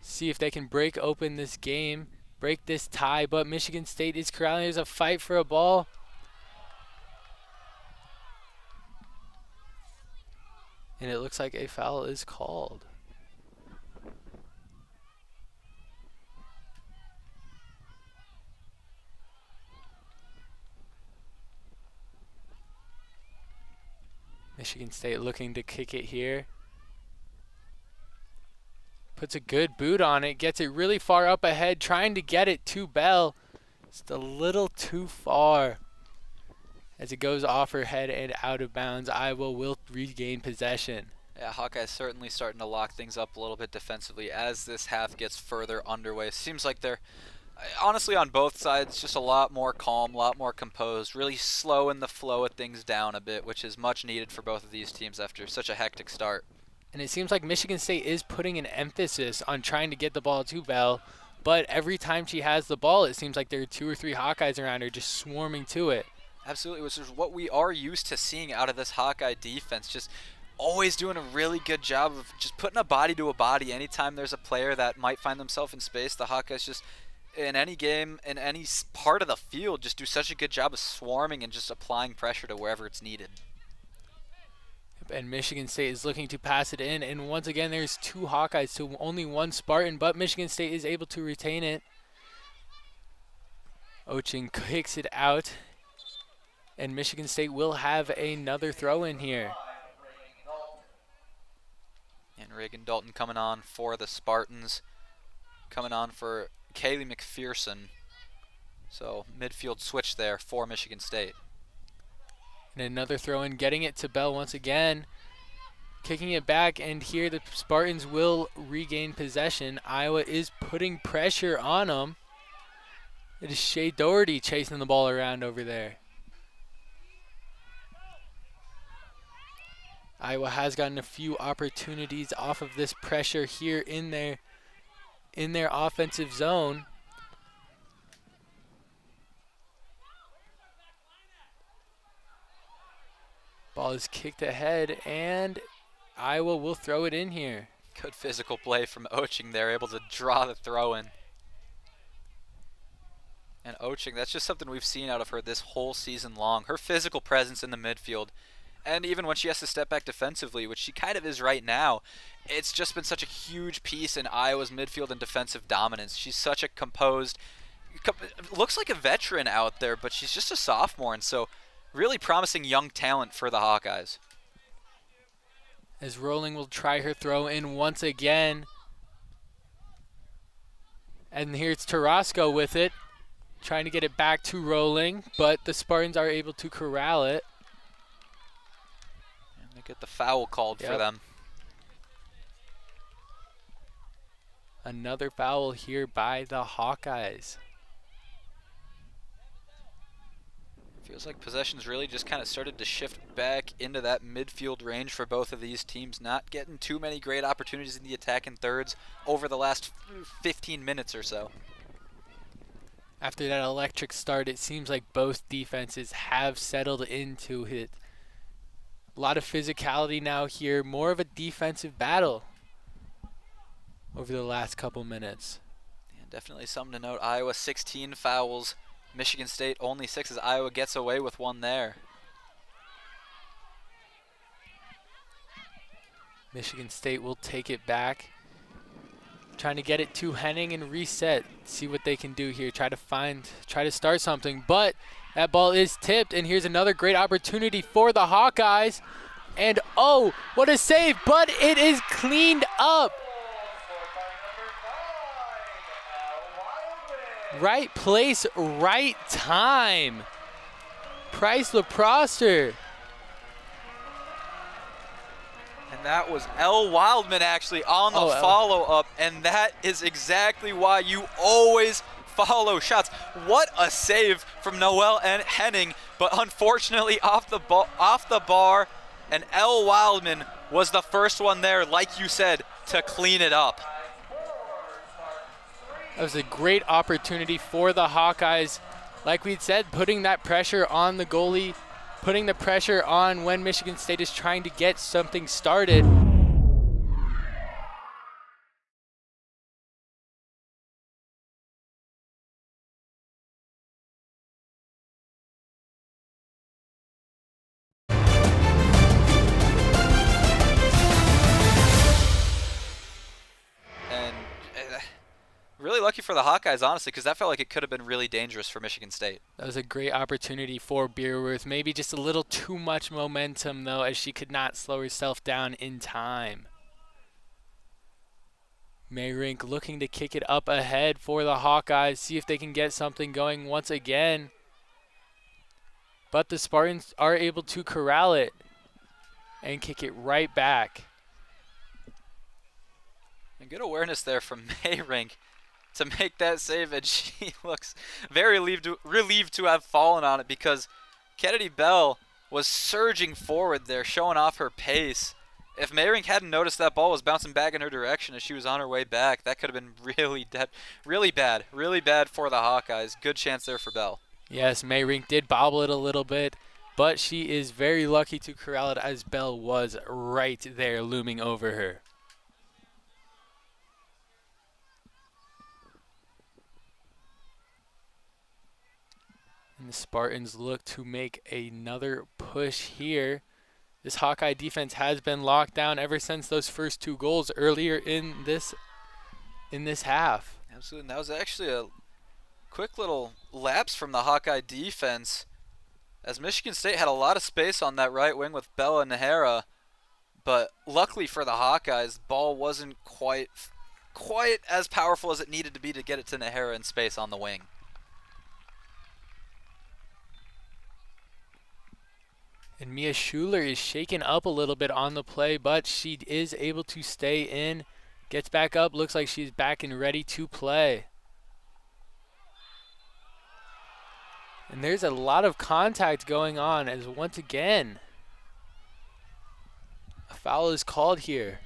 see if they can break open this game, break this tie, but Michigan State is corralling. There's a fight for a ball. And it looks like a foul is called. Michigan State looking to kick it here. Puts a good boot on it, gets it really far up ahead, trying to get it to Bell. Just a little too far. As it goes off her head and out of bounds, Iowa will regain possession. Yeah, Hawkeyes certainly starting to lock things up a little bit defensively as this half gets further underway. Seems like they're, honestly, on both sides, just a lot more calm, a lot more composed, really slowing the flow of things down a bit, which is much needed for both of these teams after such a hectic start. And it seems like Michigan State is putting an emphasis on trying to get the ball to Bell, but every time she has the ball, it seems like there are 2 or 3 Hawkeyes around her just swarming to it. Absolutely, which is what we are used to seeing out of this Hawkeye defense. Just always doing a really good job of just putting a body to a body. Anytime there's a player that might find themselves in space, the Hawkeyes just, in any game, in any part of the field, just do such a good job of swarming and just applying pressure to wherever it's needed. And Michigan State is looking to pass it in, and once again there's 2 Hawkeyes to only 1 Spartan, but Michigan State is able to retain it. Ochin kicks it out, and Michigan State will have another throw in here. And Reagan Dalton coming on for the Spartans, coming on for Kaylee McPherson. So midfield switch there for Michigan State. And another throw in, getting it to Bell once again, kicking it back, and here the Spartans will regain possession. Iowa is putting pressure on them. It is Shea Doherty chasing the ball around over there. Iowa has gotten a few opportunities off of this pressure here in their offensive zone. Ball is kicked ahead, and Iowa will throw it in here. Good physical play from Oching there, able to draw the throw in. And Oching, that's just something we've seen out of her this whole season long. Her physical presence in the midfield, and even when she has to step back defensively, which she kind of is right now, it's just been such a huge piece in Iowa's midfield and defensive dominance. She's such a composed, looks like a veteran out there, but she's just a sophomore, and so really promising young talent for the Hawkeyes. As Rowling will try her throw in once again. And here's Tarasco with it, trying to get it back to Rowling, but the Spartans are able to corral it. And they get the foul called for them. Another foul here by the Hawkeyes. Feels like possession's really just kind of started to shift back into that midfield range for both of these teams, not getting too many great opportunities in the attack in thirds over the last 15 minutes or so. After that electric start, it seems like both defenses have settled into it. A lot of physicality now here, more of a defensive battle over the last couple minutes. Yeah, definitely something to note. Iowa 16 fouls, Michigan State only 6 as Iowa gets away with one there. Michigan State will take it back. Trying to get it to Henning and reset. See what they can do here. Try to start something. But that ball is tipped, and here's another great opportunity for the Hawkeyes. And oh, what a save, but it is cleaned up. Right place, right time. Price LaProster. And that was Elle Wildman actually on the follow-up, and that is exactly why you always follow shots. What a save from Noelle and Henning, but unfortunately off the bar, and Elle Wildman was the first one there, like you said, to clean it up. That was a great opportunity for the Hawkeyes. Like we'd said, putting that pressure on the goalie, putting the pressure on when Michigan State is trying to get something started. Really lucky for the Hawkeyes, honestly, because that felt like it could have been really dangerous for Michigan State. That was a great opportunity for Beerworth. Maybe just a little too much momentum, though, as she could not slow herself down in time. Mayrink looking to kick it up ahead for the Hawkeyes, see if they can get something going once again. But the Spartans are able to corral it and kick it right back. And good awareness there from Mayrink to make that save, and she looks very relieved to have fallen on it, because Kennedy Bell was surging forward there, showing off her pace. If Mayrink hadn't noticed that ball was bouncing back in her direction as she was on her way back, that could have been really bad for the Hawkeyes. Good chance there for Bell. Yes, Mayrink did bobble it a little bit, but she is very lucky to corral it, as Bell was right there looming over her. And the Spartans look to make another push here. This Hawkeye defense has been locked down ever since those first 2 goals earlier in this half. Absolutely. And that was actually a quick little lapse from the Hawkeye defense, as Michigan State had a lot of space on that right wing with Bella and Nahara, but luckily for the Hawkeyes, the ball wasn't quite as powerful as it needed to be to get it to Nahara in space on the wing. And Mia Schuler is shaken up a little bit on the play, but she is able to stay in. Gets back up, looks like she's back and ready to play. And there's a lot of contact going on, as once again, a foul is called here.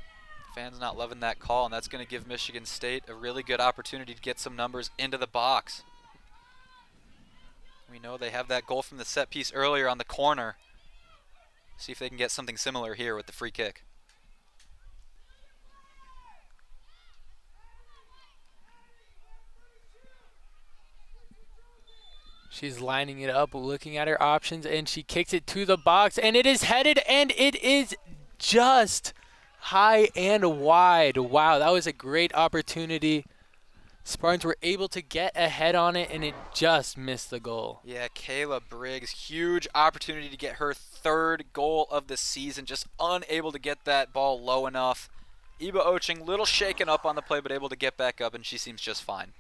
Fans not loving that call, and that's going to give Michigan State a really good opportunity to get some numbers into the box. We know they have that goal from the set piece earlier on the corner. See if they can get something similar here with the free kick. She's lining it up, looking at her options, and she kicks it to the box, and it is headed, and it is just high and wide. Wow, that was a great opportunity. Spartans were able to get ahead on it, and it just missed the goal. Yeah, Kayla Briggs, huge opportunity to get her 3rd goal of the season, just unable to get that ball low enough. Iba Oching, little shaken up on the play, but able to get back up, and she seems just fine.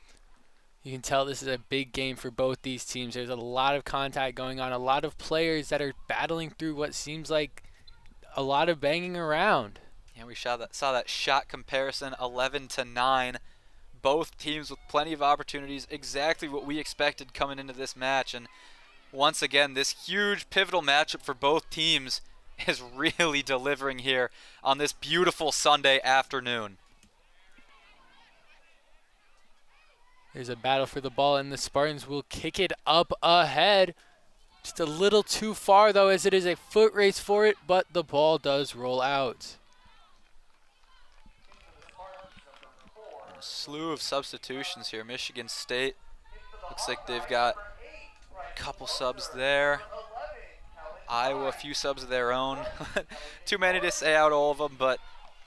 You can tell this is a big game for both these teams. There's a lot of contact going on, a lot of players that are battling through what seems like a lot of banging around. Yeah, we saw that shot comparison, 11-9. Both teams with plenty of opportunities, exactly what we expected coming into this match. And once again, this huge pivotal matchup for both teams is really delivering here on this beautiful Sunday afternoon. There's a battle for the ball, and the Spartans will kick it up ahead Just a little too far, though, as it is a foot race for it, but the ball does roll out. A slew of substitutions here. Michigan State looks like they've got a couple subs there. Iowa, a few subs of their own. Too many to say out all of them, but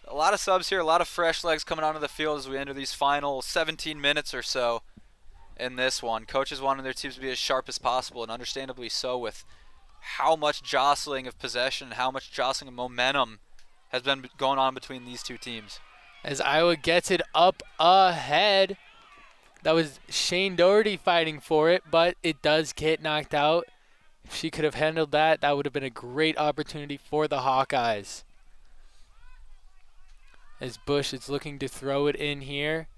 a lot of subs here, a lot of fresh legs coming onto the field as we enter these final 17 minutes or so in this one. Coaches wanting their teams to be as sharp as possible, and understandably so, with how much jostling of possession, how much jostling of momentum has been going on between these two teams. As Iowa gets it up ahead, that was Shane Doherty fighting for it, but it does get knocked out. If she could have handled that, that would have been a great opportunity for the Hawkeyes. As Bush is looking to throw it in here,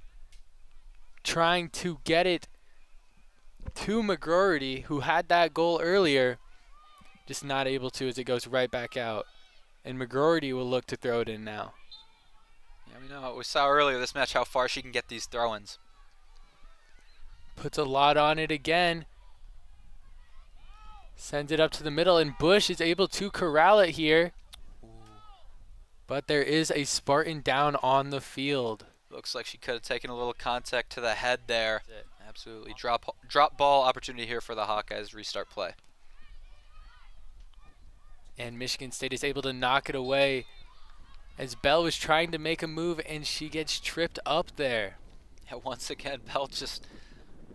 trying to get it to McGroarty, who had that goal earlier, just not able to as it goes right back out. And McGroarty will look to throw it in now. Yeah, we saw earlier this match how far she can get these throw-ins. Puts a lot on it again. Sends it up to the middle, and Bush is able to corral it here. Ooh. But there is a Spartan down on the field. Looks like she could have taken a little contact to the head there. Absolutely. Drop ball opportunity here for the Hawkeyes. Restart play. And Michigan State is able to knock it away as Bell was trying to make a move, and she gets tripped up there. Yeah, once again, Bell just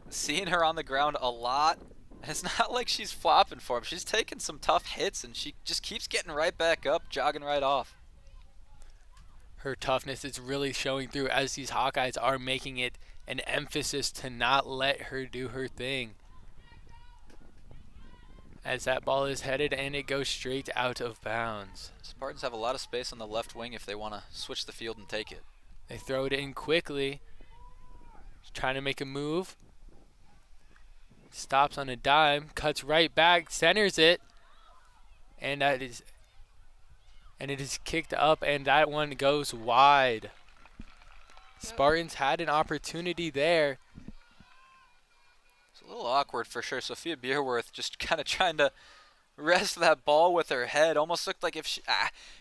seeing her on the ground a lot. It's not like she's flopping for him. She's taking some tough hits, and she just keeps getting right back up, jogging right off. Her toughness is really showing through as these Hawkeyes are making it an emphasis to not let her do her thing. As that ball is headed, and it goes straight out of bounds. Spartans have a lot of space on the left wing if they want to switch the field and take it. They throw it in quickly. She's trying to make a move. Stops on a dime, cuts right back, centers it, and it is kicked up, and that one goes wide. Spartans had an opportunity there. It's a little awkward for sure. Sophia Beerworth just kind of trying to rest that ball with her head. Almost looked like if she,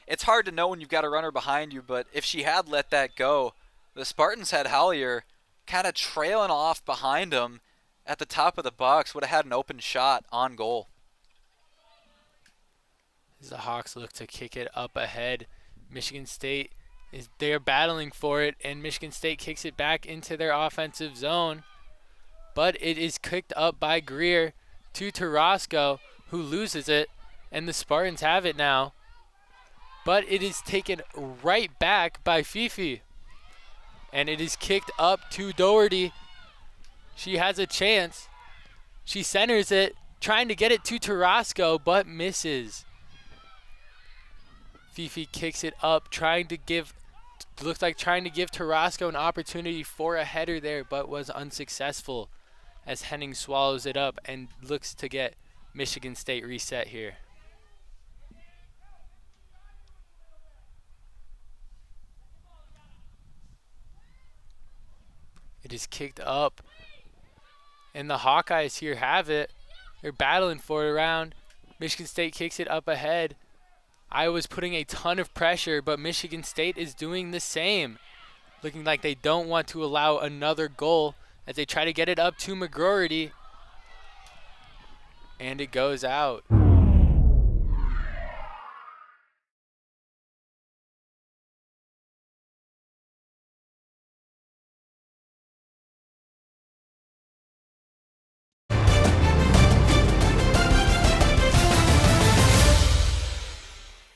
it's hard to know when you've got a runner behind you, but if she had let that go, the Spartans had Hollier kind of trailing off behind him at the top of the box, would have had an open shot on goal. As the Hawks look to kick it up ahead, Michigan State they're battling for it, and Michigan State kicks it back into their offensive zone. But it is kicked up by Greer to Tarasco, who loses it, and the Spartans have it now. But it is taken right back by Fifi, and it is kicked up to Doherty. She has a chance. She centers it, trying to get it to Tarasco, but misses. Fifi kicks it up, looks like trying to give Tarasco an opportunity for a header there, but was unsuccessful as Henning swallows it up and looks to get Michigan State reset here. It is kicked up, and the Hawkeyes here have it. They're battling for it around. Michigan State kicks it up ahead. Iowa's putting a ton of pressure, but Michigan State is doing the same. Looking like they don't want to allow another goal as they try to get it up to McGroarty. And it goes out.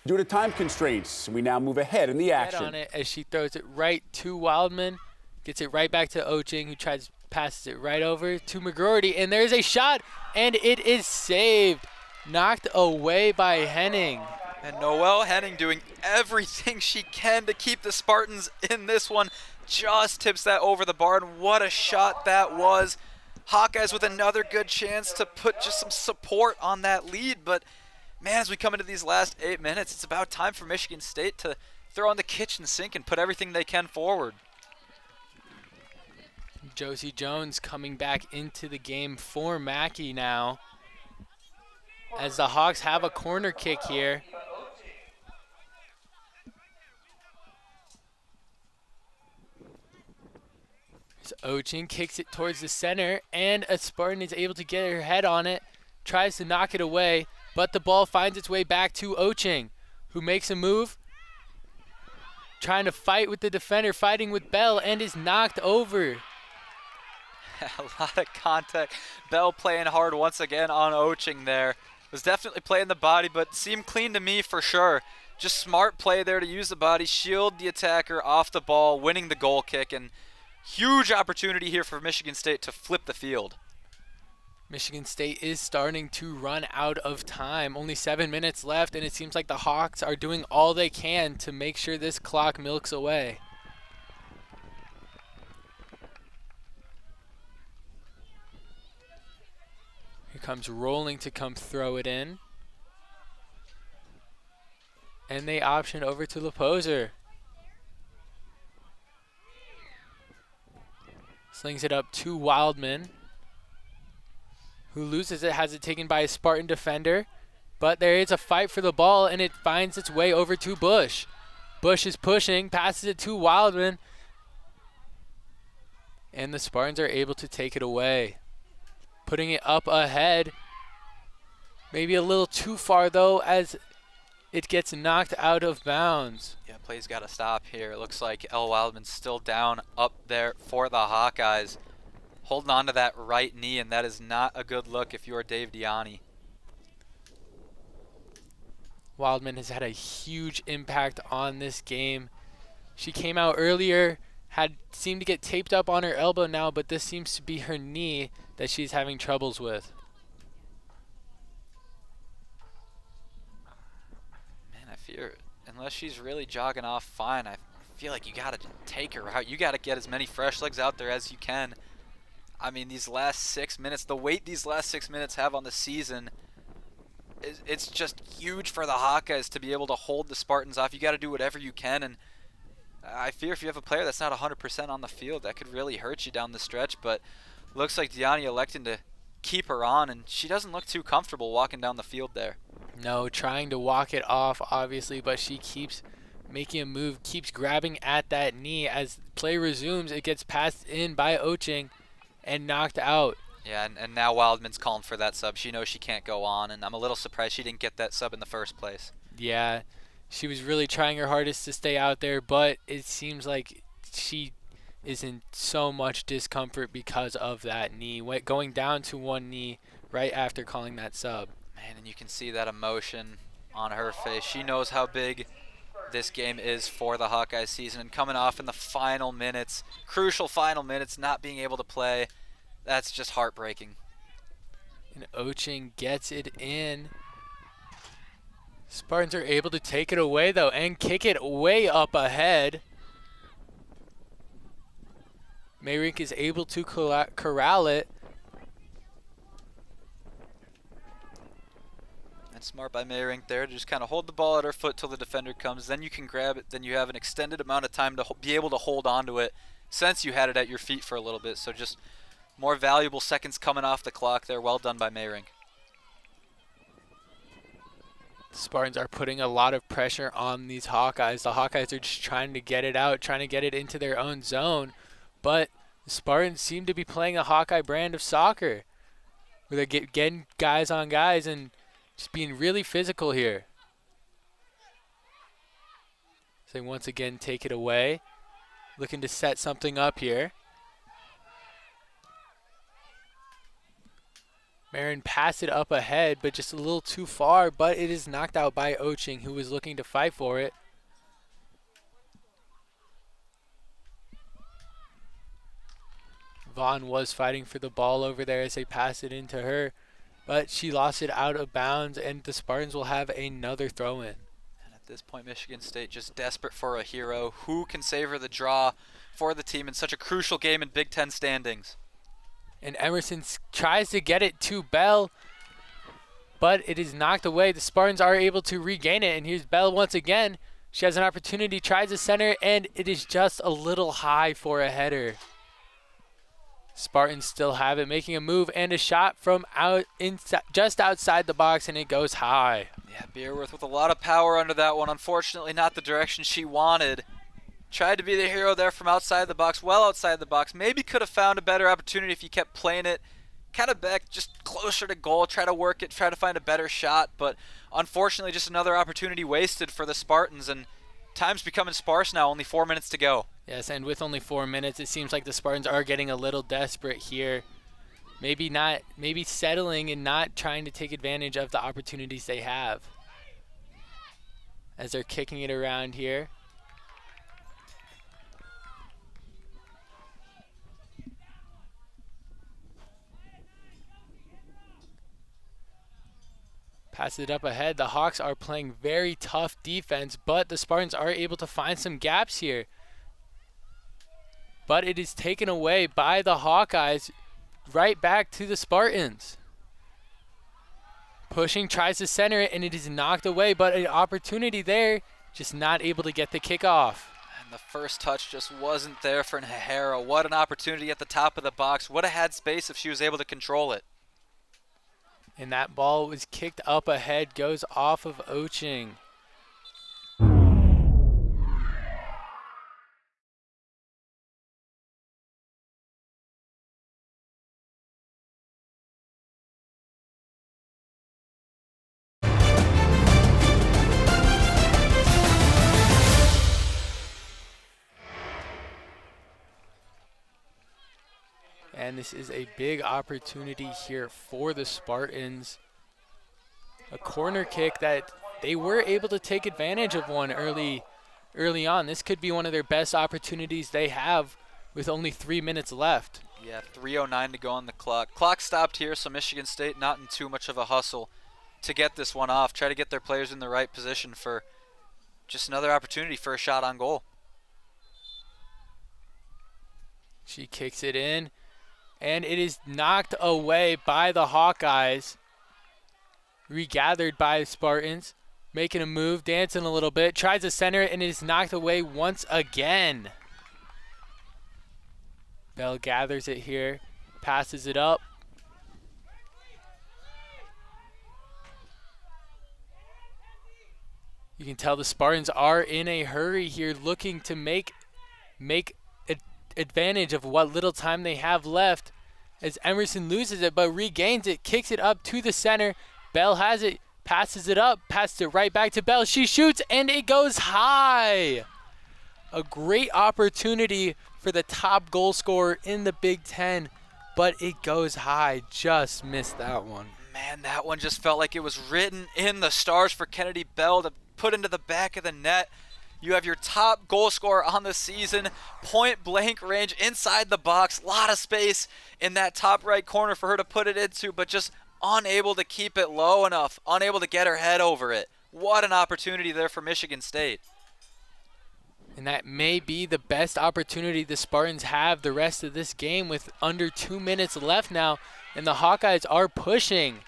Due to time constraints, we now move ahead in the action. On it as she throws it right to Wildman, gets it right back to Oching, who passes it right over to McGroarty, and there's a shot, and it is saved, knocked away by Henning. And Noelle Henning doing everything she can to keep the Spartans in this one. Just tips that over the bar, and what a shot that was. Hawkeyes with another good chance to put just some support on that lead, but man, as we come into these last 8 minutes, it's about time for Michigan State to throw on the kitchen sink and put everything they can forward. Josie Jones coming back into the game for Mackey now. as the Hawks have a corner kick here. So Ochin kicks it towards the center, and a Spartan is able to get her head on it, tries to knock it away, but the ball finds its way back to Ochin, who makes a move, trying to fight with the defender, fighting with Bell, and is knocked over. A lot of contact. Bell playing hard once again on Ochin there. Was definitely playing the body, but seemed clean to me for sure. Just smart play there to use the body, shield the attacker off the ball, winning the goal kick, and huge opportunity here for Michigan State to flip the field. Michigan State is starting to run out of time. Only 7 minutes left, and it seems like the Hawks are doing all they can to make sure this clock milks away. Here comes Rolling to come throw it in. And they option over to Leposer. Slings it up to Wildman, who loses it, has it taken by a Spartan defender. But there is a fight for the ball, and it finds its way over to Bush. Bush is pushing, passes it to Wildman. And the Spartans are able to take it away. Putting it up ahead. Maybe a little too far, though, as it gets knocked out of bounds. Yeah, play's got to stop here. It looks like El Wildman's still down up there for the Hawkeyes. Holding on to that right knee, and that is not a good look if you're Dave Diani. Wildman has had a huge impact on this game. She came out earlier, had seemed to get taped up on her elbow now, but this seems to be her knee that she's having troubles with. Man, I fear, unless she's really jogging off fine, I feel like you got to take her out. You got to get as many fresh legs out there as you can. I mean, these last 6 minutes, the weight these last 6 minutes have on the season, it's just huge for the Hawkeyes to be able to hold the Spartans off. You got to do whatever you can, and I fear if you have a player that's not 100% on the field, that could really hurt you down the stretch. But looks like Diani electing to keep her on, and she doesn't look too comfortable walking down the field there. No, trying to walk it off, obviously, but she keeps making a move, keeps grabbing at that knee. As play resumes, it gets passed in by Ochin and knocked out. Yeah, and now Wildman's calling for that sub. She knows she can't go on, and I'm a little surprised she didn't get that sub in the first place. Yeah, she was really trying her hardest to stay out there, but it seems like she is in so much discomfort because of that knee. Going down to one knee right after calling that sub. Man, and you can see that emotion on her face. She knows how big this game is for the Hawkeye season, and coming off in the final minutes, crucial final minutes, not being able to play, that's just heartbreaking. And Ochin gets it in. Spartans are able to take it away, though, and kick it way up ahead. Mayrink is able to corral it. And smart by Mayrink there to just kind of hold the ball at her foot till the defender comes. Then you can grab it. Then you have an extended amount of time to be able to hold on to it since you had it at your feet for a little bit. So just more valuable seconds coming off the clock there. Well done by Mayrink. The Spartans are putting a lot of pressure on these Hawkeyes. The Hawkeyes are just trying to get it out, trying to get it into their own zone. But the Spartans seem to be playing a Hawkeye brand of soccer, where they're getting guys on guys and just being really physical here. So they once again take it away, looking to set something up here. Marin passed it up ahead, but just a little too far, but it is knocked out by Ochin, who was looking to fight for it. Vaughn was fighting for the ball over there as they passed it into her, but she lost it out of bounds, and the Spartans will have another throw-in. And at this point, Michigan State just desperate for a hero. Who can savor the draw for the team in such a crucial game in Big Ten standings? And Emerson tries to get it to Bell, but it is knocked away. The Spartans are able to regain it, and here's Bell once again. She has an opportunity, tries to center, and it is just a little high for a header. Spartans still have it, making a move and a shot from just outside the box, and it goes high. Yeah, Beerworth with a lot of power under that one. Unfortunately, not the direction she wanted. Tried to be the hero there from outside the box, well outside the box. Maybe could have found a better opportunity if he kept playing it kind of back, just closer to goal, try to work it, try to find a better shot. But unfortunately, just another opportunity wasted for the Spartans, and time's becoming sparse now, only 4 minutes to go. Yes, and with only 4 minutes, it seems like the Spartans are getting a little desperate here. Maybe settling and not trying to take advantage of the opportunities they have. As they're kicking it around here. Pass it up ahead. The Hawks are playing very tough defense, but the Spartans are able to find some gaps here. But it is taken away by the Hawkeyes, right back to the Spartans. Pushing, tries to center it, and it is knocked away, but an opportunity there, just not able to get the kickoff. And the first touch just wasn't there for Nahara. What an opportunity at the top of the box. Would have had space if she was able to control it. And that ball was kicked up ahead, goes off of Oching. And this is a big opportunity here for the Spartans. A corner kick that they were able to take advantage of one early on. This could be one of their best opportunities they have with only 3 minutes left. Yeah, 3:09 to go on the clock. Clock stopped here, so Michigan State not in too much of a hustle to get this one off. Try to get their players in the right position for just another opportunity for a shot on goal. She kicks it in, and it is knocked away by the Hawkeyes. Regathered by the Spartans, making a move, dancing a little bit, tries to center it, and it is knocked away once again. Bell gathers it here, passes it up. You can tell the Spartans are in a hurry here, looking to make advantage of what little time they have left, as Emerson loses it but regains it, kicks it up to the center. Bell has it, passes it up, passes it right back to Bell. She shoots, and it goes high. A great opportunity for the top goal scorer in the Big Ten, but it goes high. Just missed that one. Man, that one just felt like it was written in the stars for Kennedy Bell to put into the back of the net. You have your top goal scorer on the season, point blank range inside the box, lot of space in that top right corner for her to put it into, but just unable to keep it low enough, unable to get her head over it. What an opportunity there for Michigan State. And that may be the best opportunity the Spartans have the rest of this game, with under 2 minutes left now, and the Hawkeyes are pushing.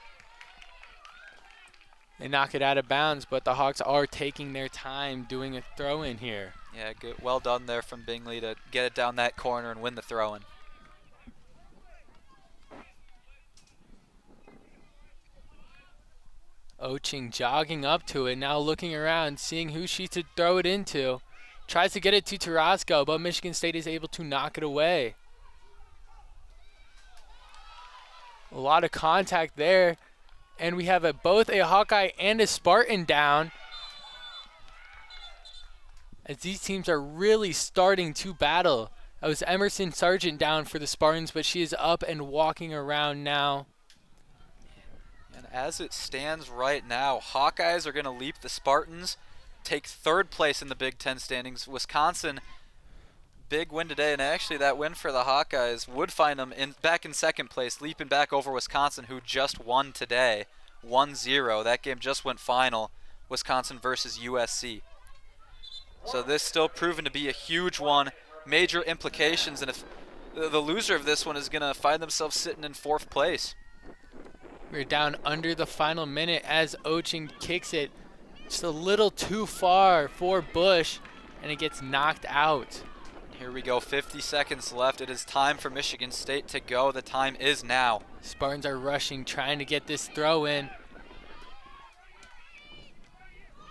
They knock it out of bounds, but the Hawks are taking their time doing a throw-in here. Yeah, good. Well done there from Bingley to get it down that corner and win the throw-in. Oching jogging up to it, now looking around, seeing who she should throw it into. Tries to get it to Tarasco, but Michigan State is able to knock it away. A lot of contact there, and we have both a Hawkeye and a Spartan down, as these teams are really starting to battle. That was Emerson Sargent down for the Spartans, but she is up and walking around now. And as it stands right now, Hawkeyes are going to leap the Spartans, take third place in the Big Ten standings. Wisconsin, big win today, and actually that win for the Hawkeyes would find them back in second place, leaping back over Wisconsin, who just won today, 1-0. That game just went final, Wisconsin versus USC. So this still proven to be a huge one, major implications, and if the loser of this one is going to find themselves sitting in fourth place. We're down under the final minute as Oching kicks it just a little too far for Bush, and it gets knocked out. Here we go, 50 seconds left. It is time for Michigan State to go. The time is now. Spartans are rushing, trying to get this throw in.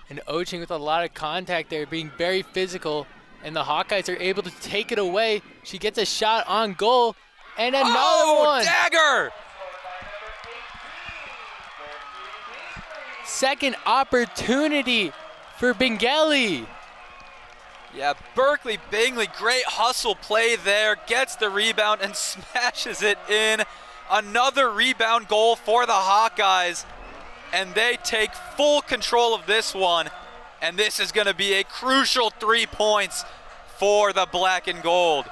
And Oching with a lot of contact there, being very physical. And the Hawkeyes are able to take it away. She gets a shot on goal. And another one. Dagger! Second opportunity for Bengali. Yeah, Berkeley Bingley, great hustle play there, gets the rebound and smashes it in. Another rebound goal for the Hawkeyes, and they take full control of this one, and this is going to be a crucial 3 points for the black and gold.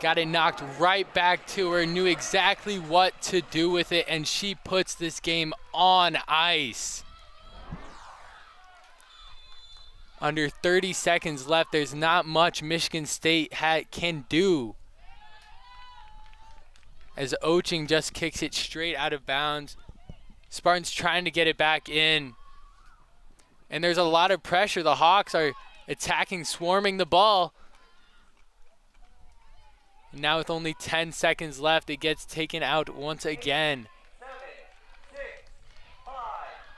Got it knocked right back to her, knew exactly what to do with it, and she puts this game on ice. Under 30 seconds left, there's not much Michigan State can do. As Oching just kicks it straight out of bounds. Spartans trying to get it back in. And there's a lot of pressure. The Hawks are attacking, swarming the ball. And now with only 10 seconds left, it gets taken out once again.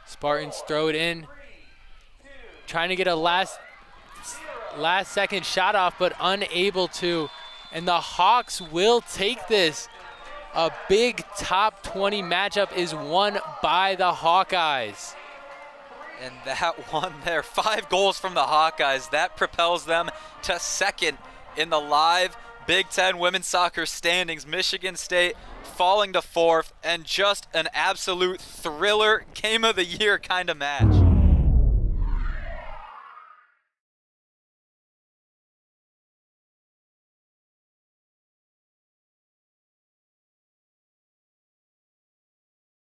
Spartans throw it in. Trying to get a last second shot off, but unable to. And the Hawks will take this. A big top 20 matchup is won by the Hawkeyes. And that one there, 5 goals from the Hawkeyes. That propels them to second in the live Big Ten women's soccer standings. Michigan State falling to 4th, and just an absolute thriller, game of the year kind of match.